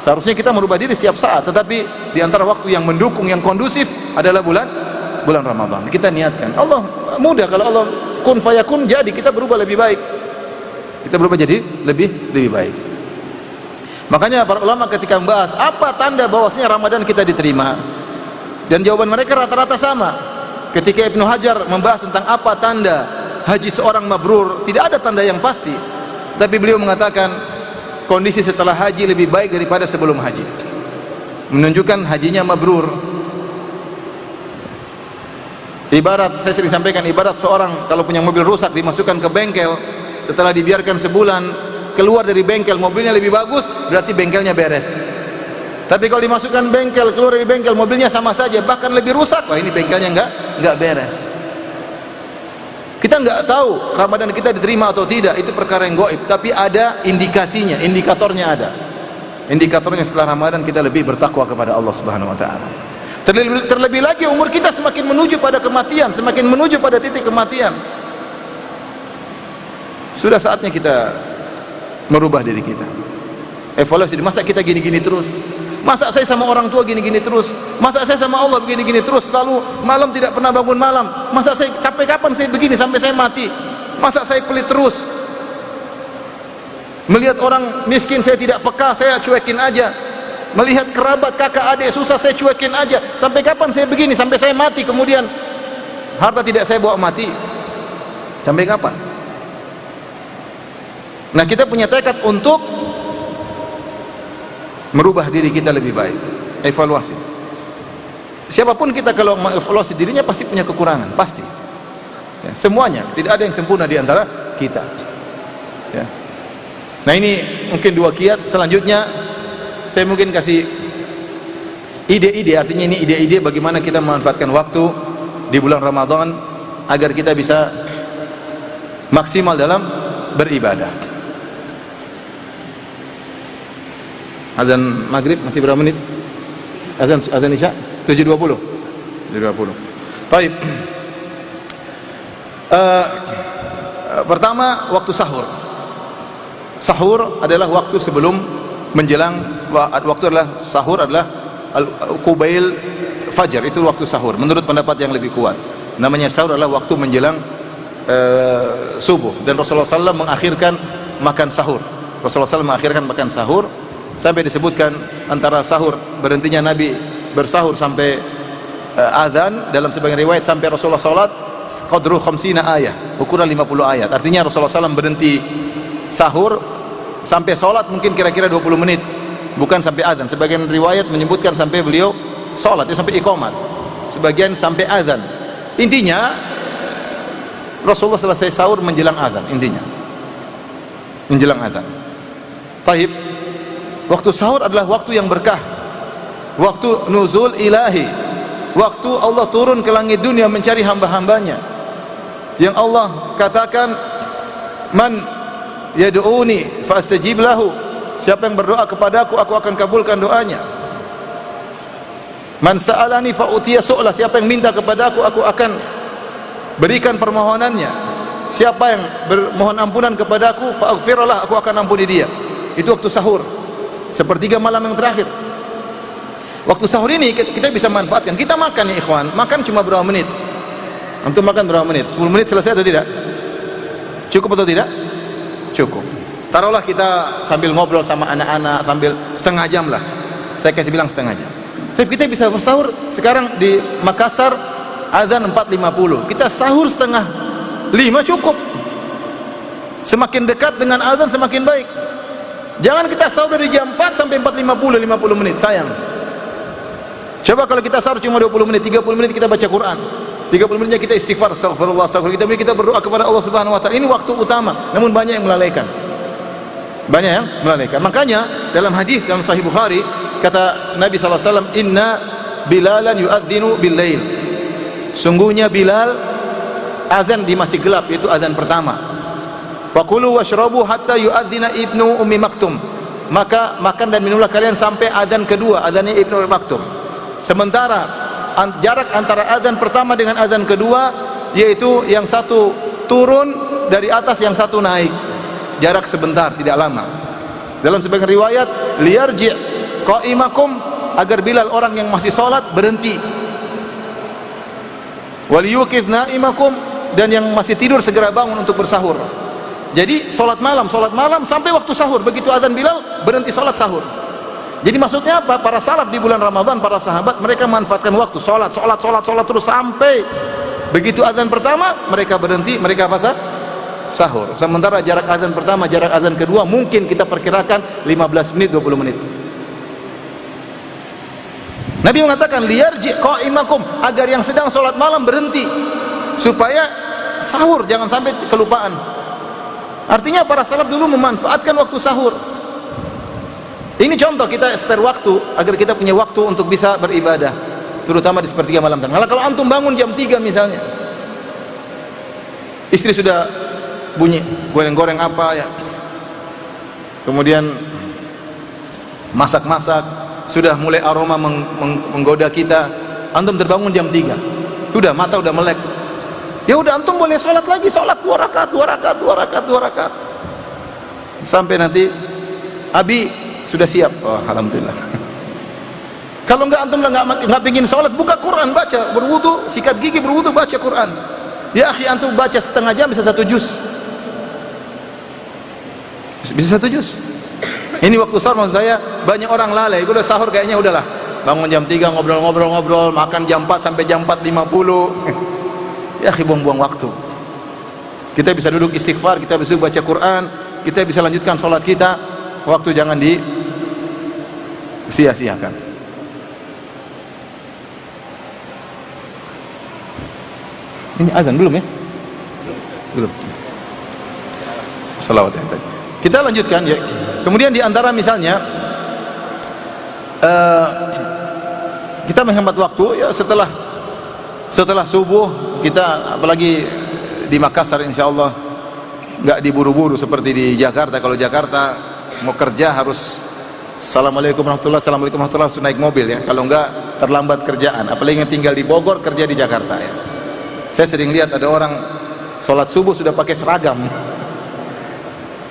seharusnya kita merubah diri setiap saat, tetapi di antara waktu yang mendukung, yang kondusif adalah bulan Ramadan. Kita niatkan. Allah mudah, kalau Allah kun fayakun, jadi kita berubah lebih baik. Kita berubah jadi lebih baik. Makanya para ulama ketika membahas apa tanda bahwasanya Ramadan kita diterima, dan jawaban mereka rata-rata sama. Ketika Ibnu Hajar membahas tentang apa tanda haji seorang mabrur, tidak ada tanda yang pasti, tapi beliau mengatakan kondisi setelah haji lebih baik daripada sebelum haji, menunjukkan hajinya mabrur. Ibarat, saya sering sampaikan, ibarat seorang kalau punya mobil rusak dimasukkan ke bengkel, setelah dibiarkan sebulan, keluar dari bengkel mobilnya lebih bagus, berarti bengkelnya beres. Tapi kalau dimasukkan bengkel, keluar dari bengkel mobilnya sama saja, bahkan lebih rusak, wah ini bengkelnya enggak beres. Kita enggak tahu Ramadan kita diterima atau tidak, itu perkara yang gaib, tapi ada indikasinya, indikatornya ada. Indikatornya setelah Ramadan kita lebih bertakwa kepada Allah Subhanahu wa taala. Terlebih lagi umur kita semakin menuju pada kematian, semakin menuju pada titik kematian. Sudah saatnya kita merubah diri kita. Evaluasi, masa kita gini-gini terus? Masa saya sama orang tua gini-gini terus? Masa saya sama Allah begini-gini terus? Lalu malam tidak pernah bangun malam? Masa saya sampai kapan saya begini sampai saya mati? Masa saya pelit terus? Melihat orang miskin saya tidak peka, saya cuekin aja. Melihat kerabat, kakak, adik susah, saya cuekin aja. Sampai kapan saya begini? Sampai saya mati, kemudian harta tidak saya bawa mati. Sampai kapan? Nah, kita punya tekad untuk merubah diri kita lebih baik. Evaluasi. Siapapun kita kalau mengevaluasi dirinya pasti punya kekurangan, pasti. Ya, semuanya, tidak ada yang sempurna di antara kita. Ya. Nah, ini mungkin 2 kiat. Selanjutnya saya mungkin kasih ide-ide, artinya ini ide-ide bagaimana kita memanfaatkan waktu di bulan Ramadan agar kita bisa maksimal dalam beribadah. Azan maghrib masih berapa menit? Azan isya 7.20. 7.20. Baik. Pertama, waktu sahur. Sahur adalah waktu sebelum menjelang, waktu adalah sahur adalah Qubail fajar, itu waktu sahur menurut pendapat yang lebih kuat. Namanya sahur adalah waktu menjelang subuh, dan Rasulullah SAW mengakhirkan makan sahur. Rasulullah SAW mengakhirkan makan sahur sampai disebutkan antara sahur berhentinya Nabi bersahur sampai azan, dalam sebagian riwayat sampai Rasulullah salat qadru 50 ayat, ukuran 50 ayat. Artinya Rasulullah SAW berhenti sahur sampai salat mungkin kira-kira 20 menit, bukan sampai azan. Sebagian riwayat menyebutkan sampai beliau salat, sampai iqamat, sebagian sampai azan. Intinya Rasulullah selesai sahur menjelang azan, intinya menjelang azan. Taib. Waktu sahur adalah waktu yang berkah, waktu nuzul ilahi, waktu Allah turun ke langit dunia mencari hamba-hambanya yang Allah katakan, man yad'uni fa astajib lahu, siapa yang berdoa kepadaku aku akan kabulkan doanya. Man sa'alani fa utiya su'la, siapa yang minta kepadaku aku akan berikan permohonannya. Siapa yang bermohon ampunan kepadaku fa aghfirlah, aku akan ampuni dia. Itu waktu sahur, sepertiga malam yang terakhir. Waktu sahur ini kita bisa manfaatkan. Kita makan ya ikhwan, makan cuma berapa menit? Antum makan berapa menit? 10 menit selesai atau tidak? Cukup atau tidak? Cukup. Taruhlah kita sambil ngobrol sama anak-anak, sambil setengah jam lah. Saya kasih bilang setengah jam. Tapi kita bisa sahur sekarang di Makassar azan 4.50. Kita sahur setengah 5 cukup. Semakin dekat dengan azan semakin baik. Jangan kita sahur dari jam 4 sampai 4.50, 50 menit, sayang. Coba kalau kita sahur cuma 20 menit, 30 menit kita baca Quran, 30 menitnya kita istighfar, astagfirullah, astagfirullah, kita berdoa kepada Allah Subhanahu wa taala. Ini waktu utama, namun banyak yang melalaikan. Banyak yang melalaikan. Makanya dalam hadis dalam Sahih Bukhari kata Nabi sallallahu alaihi wasallam, "Inna Bilalan yu'adzinu bil-lail." Sungguhnya Bilal azan di masih gelap, yaitu azan pertama. Fakulu washrabu hatta yu'adzina Ibnu Ummi Maktum. Maka makan dan minumlah kalian sampai azan kedua, azannya Ibnu Ummi Maktum. Sementara jarak antara azan pertama dengan azan kedua, yaitu yang satu turun dari atas, yang satu naik. Jarak sebentar, tidak lama. Dalam sebagian riwayat, liyarji' qa'imakum, agar Bilal orang yang masih salat berhenti. Waliyuqidh na'imakum, dan yang masih tidur segera bangun untuk bersahur. Jadi salat malam sampai waktu sahur. Begitu azan Bilal berhenti salat sahur. Jadi maksudnya apa? Para salaf di bulan Ramadan, para sahabat, mereka manfaatkan waktu salat terus sampai begitu azan pertama mereka berhenti, mereka apa? Sahur. Sementara jarak azan pertama, jarak azan kedua mungkin kita perkirakan 15 menit, 20 menit. Nabi mengatakan liyarji' qa'imakum, agar yang sedang salat malam berhenti supaya sahur, jangan sampai kelupaan. Artinya para salaf dulu memanfaatkan waktu sahur. Ini contoh kita spare waktu agar kita punya waktu untuk bisa beribadah, terutama di sepertiga malam tengah. Kalau antum bangun jam 3 misalnya, istri sudah bunyi goreng-goreng apa ya, kemudian masak-masak, sudah mulai aroma menggoda kita, antum terbangun jam 3, sudah mata udah melek, ya udah antum boleh sholat lagi, sholat 2 rakaat sampai nanti Abi sudah siap. Oh, alhamdulillah. Kalau enggak antum enggak pengin sholat, buka Quran, baca, berwudu, sikat gigi, berwudu, baca Quran. Ya akhi, antum baca setengah jam bisa 1 juz. Bisa 1 juz. Ini waktu sahur maksud saya, banyak orang lalai. Udah sahur kayaknya udahlah. Bangun jam 3 ngobrol-ngobrol, makan jam 4 sampai jam 4.50. Ya, buang-buang waktu. Kita bisa duduk istighfar, kita bisa baca Quran, kita bisa lanjutkan sholat kita. Waktu jangan sia-siakan. Ini azan belum ya? Belum. Salawat ya. Kita lanjutkan ya. Kemudian di antara misalnya kita menghemat waktu ya, setelah subuh kita, apalagi di Makassar insyaallah enggak diburu-buru seperti di Jakarta. Kalau Jakarta mau kerja harus assalamualaikum warahmatullahi harus naik mobil ya, kalau enggak terlambat kerjaan. Apalagi yang tinggal di Bogor kerja di Jakarta ya. Saya sering lihat ada orang sholat subuh sudah pakai seragam.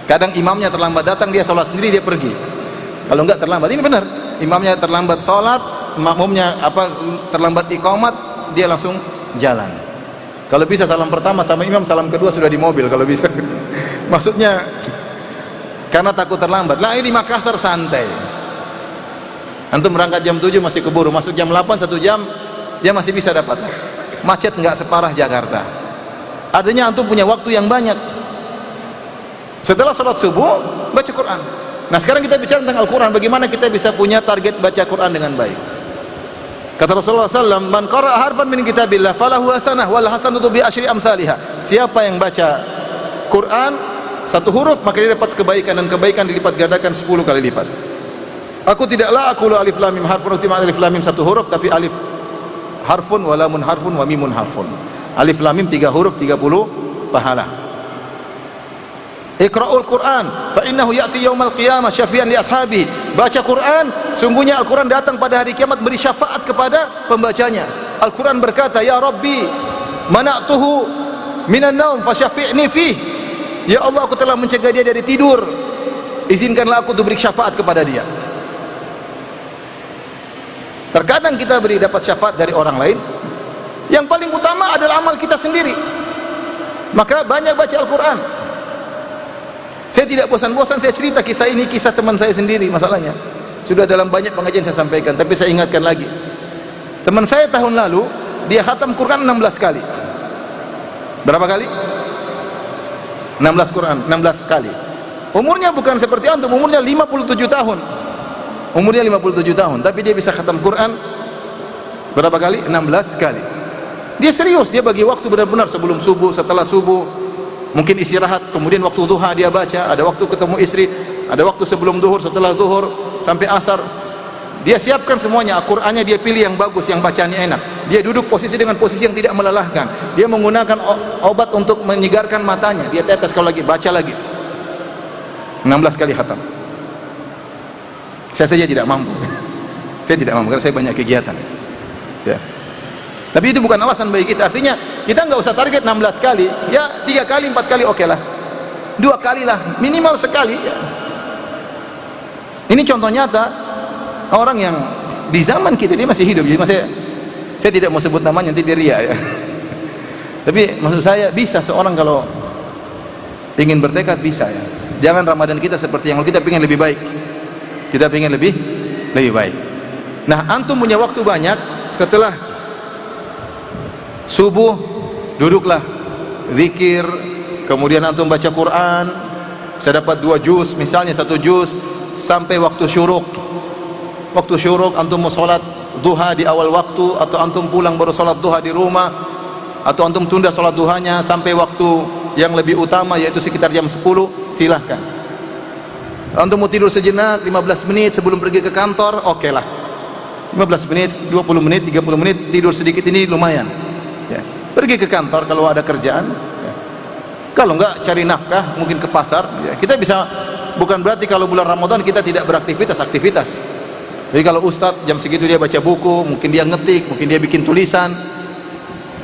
Kadang imamnya terlambat datang, dia sholat sendiri, dia pergi. Kalau enggak terlambat, ini benar, imamnya terlambat sholat, makmumnya terlambat iqamat, dia langsung jalan. Kalau bisa salam pertama sama imam, salam kedua sudah di mobil kalau bisa. Maksudnya karena takut terlambat. Lah ini di Makassar santai. Antum berangkat jam 7 masih keburu, masuk jam 8 1 jam dia masih bisa dapat. Macet enggak separah Jakarta. Artinya antum punya waktu yang banyak. Setelah sholat subuh baca Quran. Nah sekarang kita bicara tentang Al-Quran. Bagaimana kita bisa punya target baca Quran dengan baik. Kata Rasulullah SAW, man qara'a harfan min kitabillah falahu hasanah wal hasanatu bi asyri amsalihha. Siapa yang baca Quran 1 huruf maka dia dapat kebaikan, dan kebaikan dilipat gandakan 10 kali lipat. Aku tidaklah aqulu alif lam mim harfun, alif lam mim 1 huruf, tapi alif harfun wa lamun harfun wa mimun harfun. Alif lam mim 3 huruf 30 pahala. Iqra'ul Quran fa innahu ya'ti yaumal qiyamah syafi'an li ashabihi. Baca Quran, sungguhnya Al-Quran datang pada hari kiamat beri syafaat kepada pembacanya. Al-Quran berkata, ya Rabbi mana'tuhu minan naum fasyafi'ni fih. Ya Allah, aku telah mencegah dia dari tidur, izinkanlah aku untuk beri syafaat kepada dia. Terkadang kita dapat syafaat dari orang lain. Yang paling utama adalah amal kita sendiri. Maka banyak baca Al-Quran. Saya tidak bosan-bosan saya cerita kisah ini, kisah teman saya sendiri. Masalahnya sudah dalam banyak pengajian saya sampaikan, tapi saya ingatkan lagi. Teman saya tahun lalu dia khatam Quran 16 kali. Berapa kali? 16 Quran, 16 kali. Umurnya bukan seperti antum, umurnya 57 tahun. Umurnya 57 tahun, tapi dia bisa khatam Quran berapa kali? 16 kali. Dia serius, dia bagi waktu benar-benar sebelum subuh, setelah subuh. Mungkin istirahat, kemudian waktu duha dia baca, ada waktu ketemu istri, ada waktu sebelum zuhur, setelah zuhur, sampai asar. Dia siapkan semuanya, Al-Qur'annya dia pilih yang bagus, yang bacaannya enak. Dia duduk posisi dengan posisi yang tidak melelahkan. Dia menggunakan obat untuk menyegarkan matanya. Dia tetes kalau lagi, baca lagi. 16 kali khatam. Saya saja tidak mampu. Saya tidak mampu karena saya banyak kegiatan. Ya. Tapi itu bukan alasan bagi kita. Artinya kita nggak usah target 16 kali, ya 3 kali 4 kali oke lah, 2 kali lah, minimal sekali ya. Ini contoh nyata orang yang di zaman kita, dia masih hidup. Jadi saya tidak mau sebut namanya, nanti dia ria ya. Tapi maksud saya bisa seorang kalau ingin bertekad bisa ya. Jangan Ramadan kita seperti yang kita pengen lebih baik. Kita pengen lebih baik. Nah antum punya waktu banyak, setelah subuh duduklah zikir, kemudian antum baca Quran. Saya dapat 2 juz, misalnya 1 juz sampai waktu syuruk. Waktu syuruk antum mau salat duha di awal waktu, atau antum pulang baru salat duha di rumah, atau antum tunda salat duhanya sampai waktu yang lebih utama yaitu sekitar jam 10, silahkan. Antum mau tidur sejenak 15 menit sebelum pergi ke kantor, oke lah. 15 menit, 20 menit, 30 menit tidur sedikit ini lumayan. Ya. Pergi ke kantor kalau ada kerjaan, ya. Kalau enggak cari nafkah, mungkin ke pasar ya. Kita bisa, bukan berarti kalau bulan Ramadan kita tidak beraktivitas. Jadi kalau ustadz jam segitu dia baca buku, mungkin dia ngetik, mungkin dia bikin tulisan,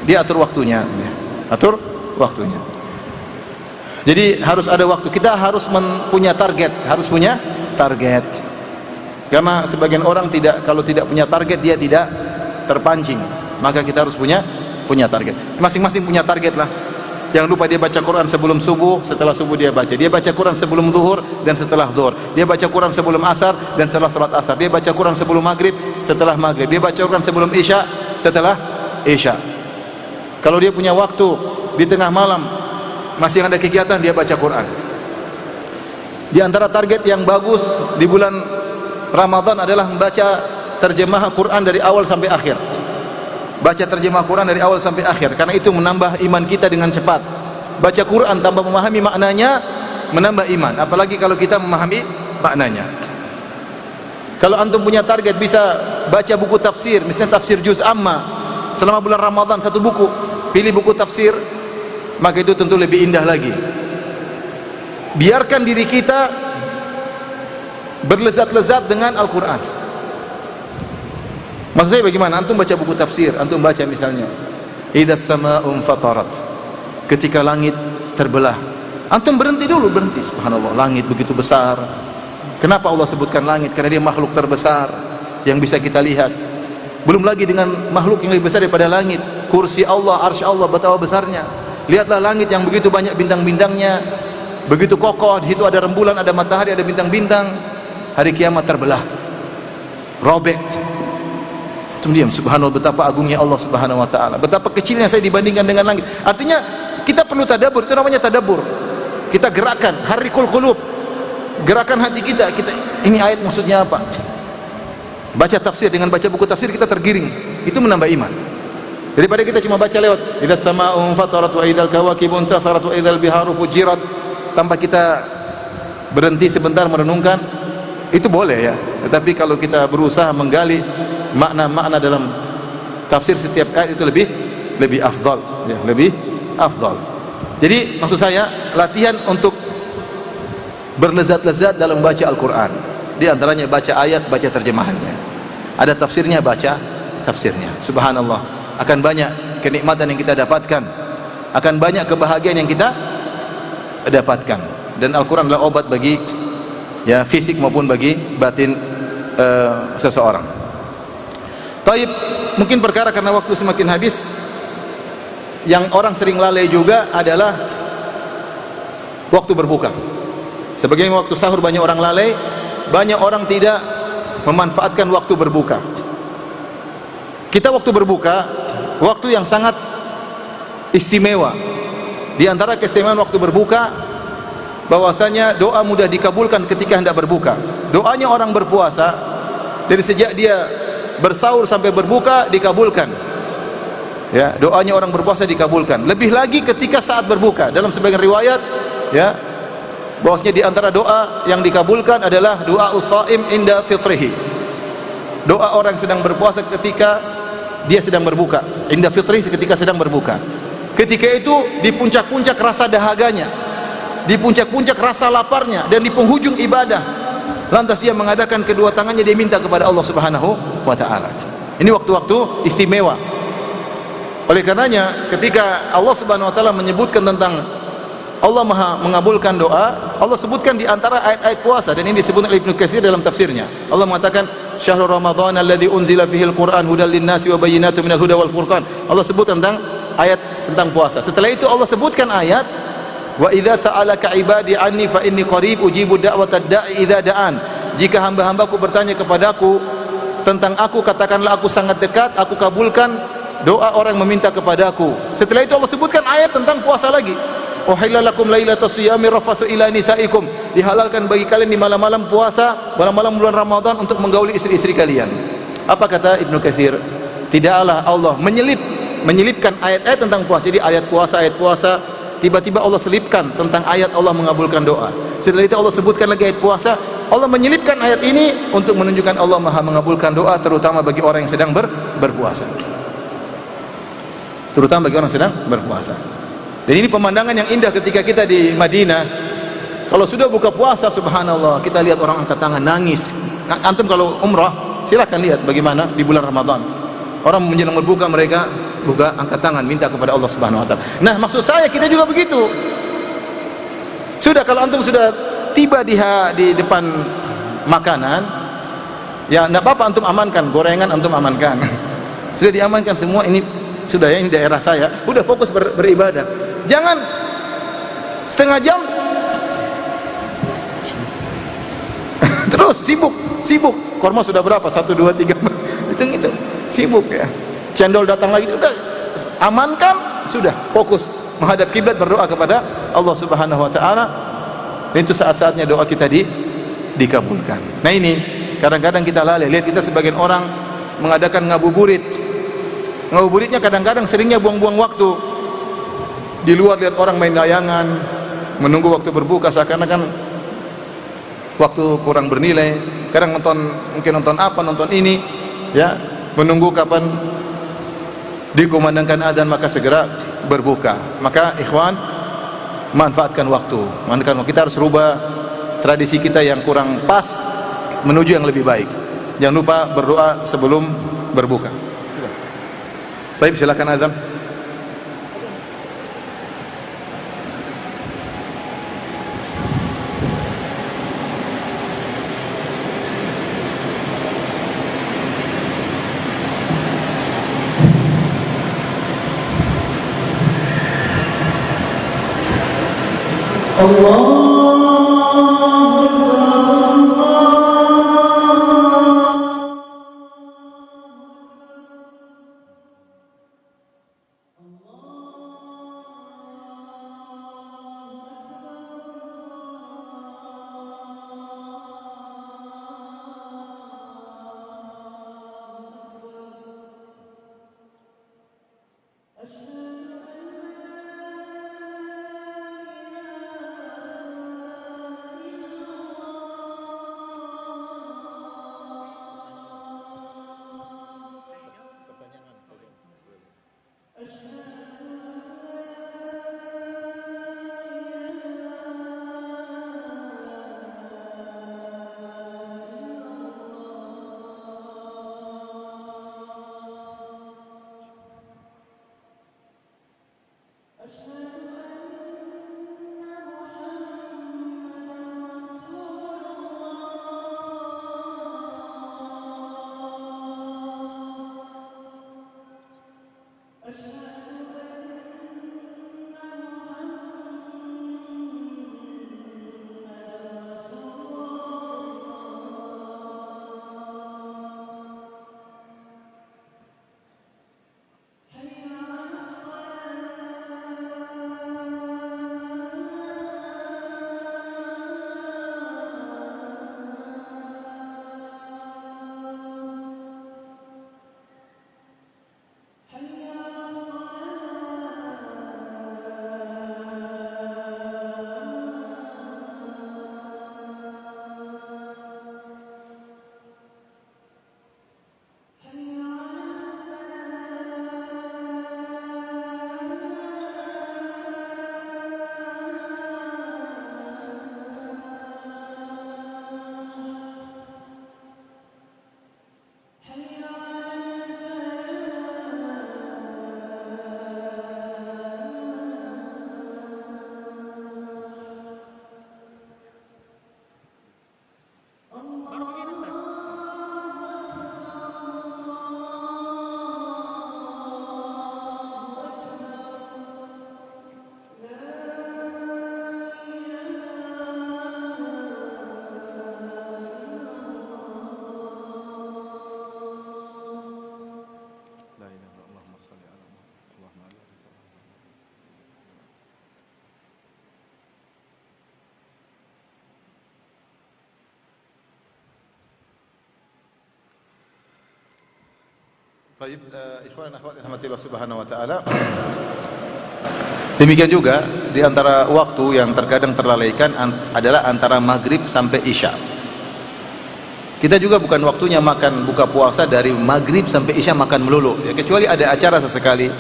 dia atur waktunya ya. Atur waktunya. Jadi harus ada waktu, kita harus punya target, karena sebagian orang kalau tidak punya target dia tidak terpancing. Maka kita harus punya target. Masing-masing punya target lah. Jangan lupa dia baca Quran sebelum subuh, setelah subuh dia baca. Dia baca Quran sebelum zuhur dan setelah zuhur. Dia baca Quran sebelum asar dan setelah salat asar. Dia baca Quran sebelum maghrib, setelah maghrib. Dia baca Quran sebelum isya, setelah isya. Kalau dia punya waktu di tengah malam masih ada kegiatan, dia baca Quran. Di antara target yang bagus di bulan Ramadan adalah membaca terjemah Quran dari awal sampai akhir. Baca terjemah Quran dari awal sampai akhir, karena itu menambah iman kita dengan cepat. Baca Quran tanpa memahami maknanya menambah iman, apalagi kalau kita memahami maknanya. Kalau antum punya target bisa baca buku tafsir, misalnya tafsir juz amma selama bulan Ramadan, satu buku, pilih buku tafsir, maka itu tentu lebih indah lagi. Biarkan diri kita berlezat-lezat dengan Al-Quran. Maksud saya bagaimana? Antum baca buku tafsir, antum baca misalnya Idzas samaa'un fatarat, ketika langit terbelah. Antum berhenti dulu, berhenti. Subhanallah, langit begitu besar. Kenapa Allah sebutkan langit? Karena dia makhluk terbesar yang bisa kita lihat. Belum lagi dengan makhluk yang lebih besar daripada langit, kursi Allah, arsy Allah, betapa besarnya. Lihatlah langit yang begitu banyak bintang-bintangnya, begitu kokoh. Di situ ada rembulan, ada matahari, ada bintang-bintang. Hari kiamat terbelah, robek. Diam, subhanallah, betapa agungnya Allah Subhanahu wa taala. Betapa kecilnya saya dibandingkan dengan langit. Artinya kita perlu tadabbur, itu namanya tadabbur. Kita gerakan harikul qulub. Gerakan hati kita. Ini ayat maksudnya apa? Baca tafsir, dengan baca buku tafsir kita tergiring. Itu menambah iman. Daripada kita cuma baca lewat idzas samaa'un fatarat wa idzal kawakibu intatharat wa idzal biharu fujirat, tanpa kita berhenti sebentar merenungkan, itu boleh ya. Tetapi kalau kita berusaha menggali makna-makna dalam tafsir setiap ayat, itu lebih afdal ya, lebih afdal. Jadi maksud saya latihan untuk berlezat-lezat dalam baca Al-Quran. Di antaranya baca ayat, baca terjemahannya. Ada tafsirnya, baca tafsirnya. Subhanallah, akan banyak kenikmatan yang kita dapatkan, akan banyak kebahagiaan yang kita dapatkan. Dan Al-Quran adalah obat bagi ya fisik maupun bagi batin seseorang. Taib, mungkin perkara karena waktu semakin habis, yang orang sering lalai juga adalah waktu berbuka. Sebagaimana waktu sahur banyak orang lalai, banyak orang tidak memanfaatkan waktu berbuka. Kita waktu berbuka, waktu yang sangat istimewa. Di antara keistimewaan waktu berbuka, bahwasanya doa mudah dikabulkan ketika hendak berbuka. Doanya orang berpuasa dari sejak dia bersahur sampai berbuka dikabulkan. Ya, doanya orang berpuasa dikabulkan. Lebih lagi ketika saat berbuka. Dalam sebagian riwayat, ya, bahwasanya di antara doa yang dikabulkan adalah doa usaim inda fitrihi. Doa orang sedang berpuasa ketika dia sedang berbuka. Inda fitrihi, ketika sedang berbuka. Ketika itu di puncak-puncak rasa dahaganya, di puncak-puncak rasa laparnya, dan di penghujung ibadah, lantas dia mengadakan kedua tangannya, dia minta kepada Allah Subhanahu wa taala. Ini waktu-waktu istimewa. Oleh karenanya ketika Allah Subhanahu wa taala menyebutkan tentang Allah Maha mengabulkan doa, Allah sebutkan di antara ayat-ayat puasa, dan ini disebut oleh Ibnu Katsir dalam tafsirnya. Allah mengatakan syahrul ramadhan alladzi unzila fihil quran hudal linnasi wa bayyinatum minal huda wal furqan. Allah sebut tentang ayat tentang puasa. Setelah itu Allah sebutkan ayat wa idza sa'alaka ibadi anni fa inni qarib ujibu da'watad da'i idza da'an. Jika hamba-hambaku bertanya kepadaku tentang aku, katakanlah aku sangat dekat, aku kabulkan doa orang meminta kepadaku. Setelah itu Allah sebutkan ayat tentang puasa lagi. Uhilla lakum lailatas siyami rafathu ila nisaikum. Dihalalkan bagi kalian di malam-malam puasa, malam-malam bulan Ramadan, untuk menggauli istri-istri kalian. Apa kata Ibnu Katsir? Tidaklah Allah menyelipkan ayat-ayat tentang puasa. Jadi ayat puasa, tiba-tiba Allah selipkan tentang ayat Allah mengabulkan doa. Setelah itu Allah sebutkan lagi ayat puasa. Allah menyelipkan ayat ini untuk menunjukkan Allah Maha mengabulkan doa, terutama bagi orang yang sedang berpuasa. Terutama bagi orang yang sedang berpuasa. Dan ini pemandangan yang indah ketika kita di Madinah. Kalau sudah buka puasa, subhanallah, kita lihat orang angkat tangan nangis. Antum kalau umrah, silakan lihat bagaimana di bulan Ramadan. Orang menjelang berbuka, mereka buka angkat tangan minta kepada Allah Subhanahu wa taala. Nah, maksud saya kita juga begitu. Sudah, kalau antum sudah tiba di depan makanan, ya enggak apa-apa, antum amankan gorengan, antum amankan. Sudah diamankan semua, ini sudah ya, ini daerah saya. Udah fokus beribadah. Jangan setengah jam terus sibuk. Korma sudah berapa? 1, 2, 3. Hitung. Sibuk ya. Cendol datang lagi, udah amankan, sudah fokus menghadap kiblat, berdoa kepada Allah Subhanahu wa taala. Dan itu saat-saatnya doa kita dikabulkan. Nah ini kadang-kadang kita lalai. Lihat kita sebagian orang mengadakan ngabuburit. Ngabuburitnya kadang-kadang seringnya buang-buang waktu. Di luar lihat orang main layangan, menunggu waktu berbuka seakan-akan waktu kurang bernilai. Kadang mungkin nonton apa, nonton ini, ya, menunggu kapan dikumandangkan adzan maka segera berbuka. Maka ikhwan, manfaatkan waktu. Kita harus rubah tradisi kita yang kurang pas menuju yang lebih baik. Jangan lupa berdoa sebelum berbuka. Baik, silakan azan. Baik, ikhwan dan akhwat yang dirahmati Allah Subhanahu wa taala. Demikian juga di antara waktu yang terkadang terlalaikan adalah antara maghrib sampai isya. Kita juga bukan waktunya makan buka puasa dari maghrib sampai isya makan melulu, ya, kecuali ada acara sesekali.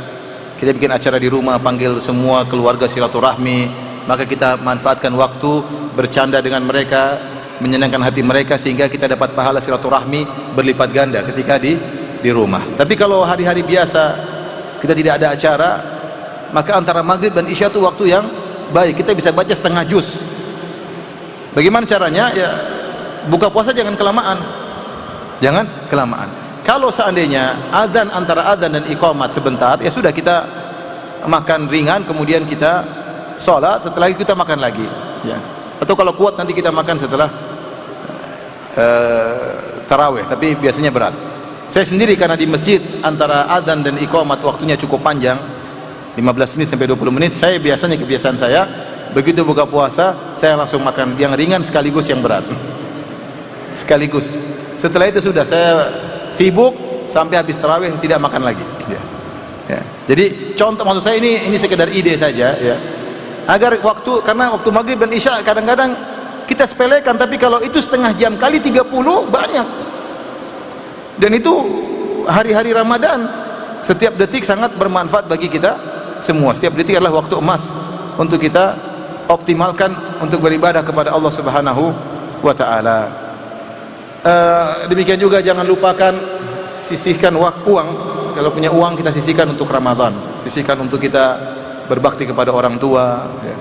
Kita bikin acara di rumah, panggil semua keluarga silaturahmi, maka kita manfaatkan waktu bercanda dengan mereka, menyenangkan hati mereka sehingga kita dapat pahala silaturahmi berlipat ganda ketika di rumah. Tapi kalau hari-hari biasa kita tidak ada acara, maka antara maghrib dan isya itu waktu yang baik. Kita bisa baca setengah juz. Bagaimana caranya? Ya, buka puasa jangan kelamaan. Jangan kelamaan. Kalau seandainya adzan antara adzan dan iqamat sebentar, ya sudah kita makan ringan, kemudian kita sholat, setelah itu kita makan lagi, ya. Atau kalau kuat nanti kita makan setelah tarawih, tapi biasanya berat. Saya sendiri karena di masjid antara adzan dan iqamat waktunya cukup panjang, 15 menit sampai 20 menit, saya biasanya kebiasaan saya begitu buka puasa, saya langsung makan yang ringan sekaligus yang berat. Sekaligus. Setelah itu sudah saya sibuk sampai habis tarawih tidak makan lagi. Ya. Ya. Jadi contoh, maksud saya ini sekedar ide saja, ya. Agar karena waktu maghrib dan isya kadang-kadang kita sepelekan, tapi kalau itu setengah jam kali 30 banyak. Dan itu hari-hari Ramadan, setiap detik sangat bermanfaat bagi kita semua. Setiap detik adalah waktu emas untuk kita optimalkan untuk beribadah kepada Allah Subhanahu wa taala. Demikian juga jangan lupakan sisihkan uang. Kalau punya uang kita sisihkan untuk Ramadan. Sisihkan untuk kita berbakti kepada orang tua, ya.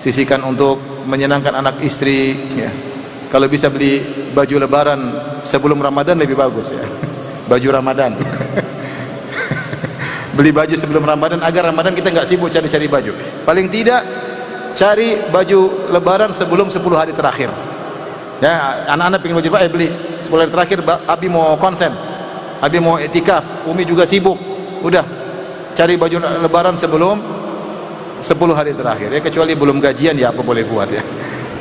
Sisihkan untuk menyenangkan anak istri, ya. Kalau bisa beli baju lebaran sebelum Ramadan lebih bagus, ya. Baju Ramadan. Beli baju sebelum Ramadan agar Ramadan kita enggak sibuk cari-cari baju. Paling tidak cari baju lebaran sebelum 10 hari terakhir. Ya, anak-anak pengen baju beli 10 hari terakhir, Abi mau konsen, Abi mau etikaf, Umi juga sibuk. Udah cari baju lebaran sebelum 10 hari terakhir, ya. Kecuali belum gajian, ya apa boleh buat, ya.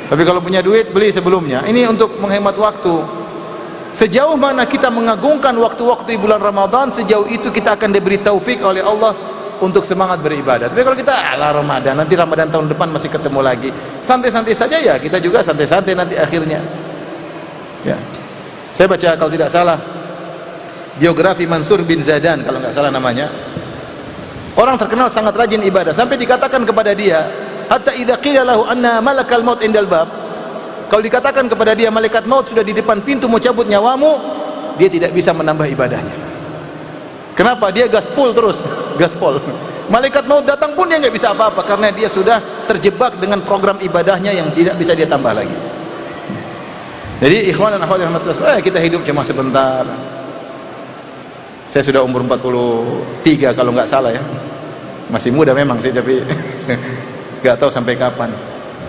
Tapi kalau punya duit beli sebelumnya. Ini untuk menghemat waktu. Sejauh mana kita mengagungkan waktu-waktu di bulan Ramadan, sejauh itu kita akan diberi taufik oleh Allah untuk semangat beribadah. Tapi kalau kita Ramadan, nanti Ramadan tahun depan masih ketemu lagi, santai-santai saja, ya kita juga santai-santai nanti akhirnya, ya. Saya baca kalau tidak salah biografi Mansur bin Zadan, kalau nggak salah namanya. Orang terkenal sangat rajin ibadah, sampai dikatakan kepada dia, hatta idza qila lahu anna malakal maut indal bab, kalau dikatakan kepada dia malaikat maut sudah di depan pintu mau cabut nyawamu, dia tidak bisa menambah ibadahnya. Kenapa? Dia gaspol terus, gaspol. Malaikat maut datang pun dia nggak bisa apa-apa, karena dia sudah terjebak dengan program ibadahnya yang tidak bisa dia tambah lagi. Jadi ikhwan dan akhwat rahmatullah, kita hidup cuma sebentar. Saya sudah umur 43 kalau nggak salah, ya. Masih muda memang sih, tapi nggak tahu sampai kapan.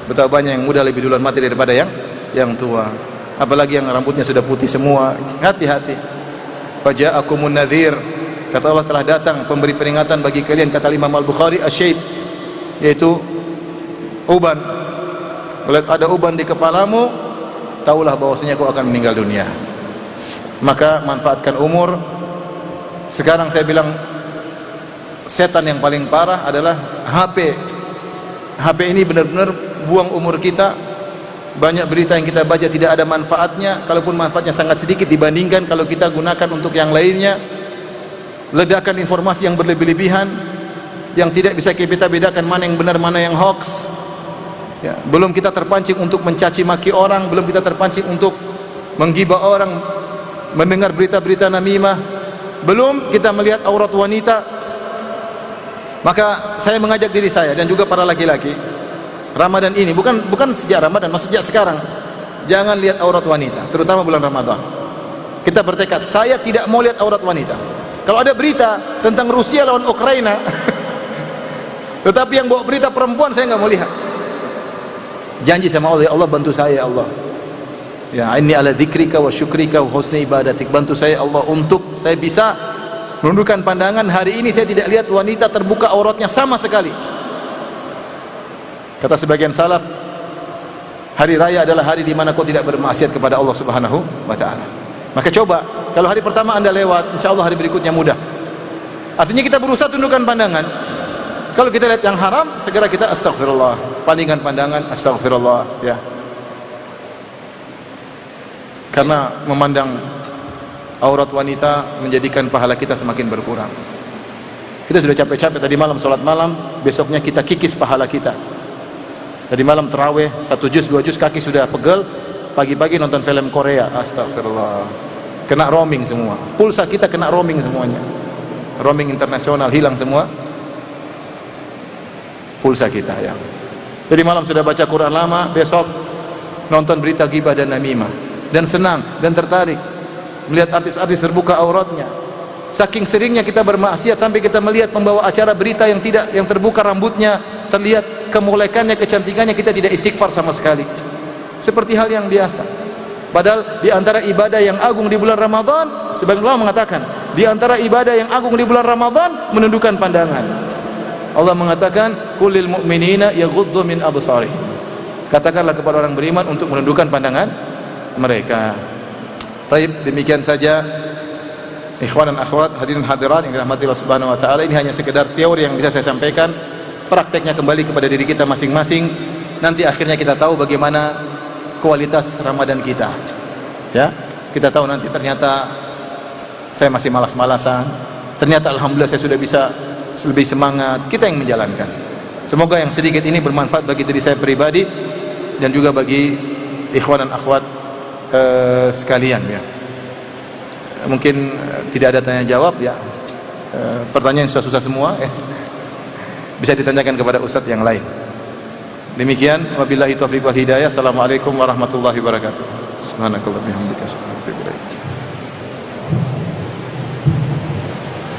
Betapa banyak yang muda lebih duluan mati daripada yang tua. Apalagi yang rambutnya sudah putih semua. Hati-hati. Faja'akumun nadhir. Kata Allah, telah datang pemberi peringatan bagi kalian, kata Imam Al-Bukhari, asyib, yaitu uban. Melihat ada uban di kepalamu, tahulah bahwasanya kau akan meninggal dunia. Maka manfaatkan umur. Sekarang saya bilang setan yang paling parah adalah HP. HP ini benar-benar buang umur kita. Banyak berita yang kita baca tidak ada manfaatnya, kalaupun manfaatnya sangat sedikit dibandingkan kalau kita gunakan untuk yang lainnya. Ledakan informasi yang berlebih-lebihan, yang tidak bisa kita bedakan mana yang benar mana yang hoax, ya. Belum kita terpancing untuk mencaci maki orang, belum kita terpancing untuk menggibah orang, mendengar berita-berita namimah, belum kita melihat aurat wanita. Maka saya mengajak diri saya dan juga para laki-laki, Ramadan ini bukan sejak Ramadan, maksudnya sekarang, jangan lihat aurat wanita, terutama bulan Ramadan. Kita bertekad, saya tidak mau lihat aurat wanita. Kalau ada berita tentang Rusia lawan Ukraina, tetapi yang bawa berita perempuan, saya nggak mau lihat. Janji sama Allah, ya Allah bantu saya, ya Allah. Ya, inni ala dzikrika wa syukrika wa husni ibadatik. Bantu saya Allah untuk saya bisa menundukkan pandangan. Hari ini saya tidak lihat wanita terbuka auratnya sama sekali. Kata sebagian salaf, hari raya adalah hari di mana kau tidak bermaksiat kepada Allah Subhanahu wa taala. Maka coba, kalau hari pertama Anda lewat, insya Allah hari berikutnya mudah. Artinya kita berusaha tundukkan pandangan. Kalau kita lihat yang haram, segera kita astagfirullah, palingkan pandangan, astagfirullah, ya. Karena memandang aurat wanita menjadikan pahala kita semakin berkurang. Kita sudah capek-capek tadi malam sholat malam, besoknya kita kikis pahala kita. Tadi malam terawih 1 juz 2 juz kaki sudah pegel, pagi-pagi nonton film Korea, astagfirullah, kena roaming semua, pulsa kita kena roaming semuanya, roaming internasional, hilang semua pulsa kita, ya. Jadi malam sudah baca Quran lama, besok nonton berita ghibah dan namimah, dan senang dan tertarik melihat artis-artis terbuka auratnya, saking seringnya kita bermaksiat sampai kita melihat pembawa acara berita yang terbuka rambutnya, terlihat kemolekannya, kecantikannya, kita tidak istighfar sama sekali. Seperti hal yang biasa. Padahal di antara ibadah yang agung di bulan Ramadan, sebagian ulama mengatakan, di antara ibadah yang agung di bulan Ramadan menundukkan pandangan. Allah mengatakan, "Qulil mu'minina yaghuddu min absarihim." Katakanlah kepada orang beriman untuk menundukkan pandangan mereka. Baik, demikian saja ikhwan dan akhwat, hadirin hadirat yang dirahmati Allah Subhanahu wa taala. Ini hanya sekedar teori yang bisa saya sampaikan. Prakteknya kembali kepada diri kita masing-masing. Nanti akhirnya kita tahu bagaimana kualitas Ramadan kita. Ya, kita tahu nanti ternyata saya masih malas-malasan. Ternyata alhamdulillah saya sudah bisa lebih semangat. Kita yang menjalankan. Semoga yang sedikit ini bermanfaat bagi diri saya pribadi dan juga bagi ikhwan dan akhwat sekalian ya. Mungkin tidak ada tanya jawab ya. Pertanyaan susah-susah semua ya. Bisa ditanyakan kepada ustadz yang lain. Demikian wabillahi taufiq wal hidayah. Assalamualaikum warahmatullahi wabarakatuh. Subhanakallahumma wa bihamdika.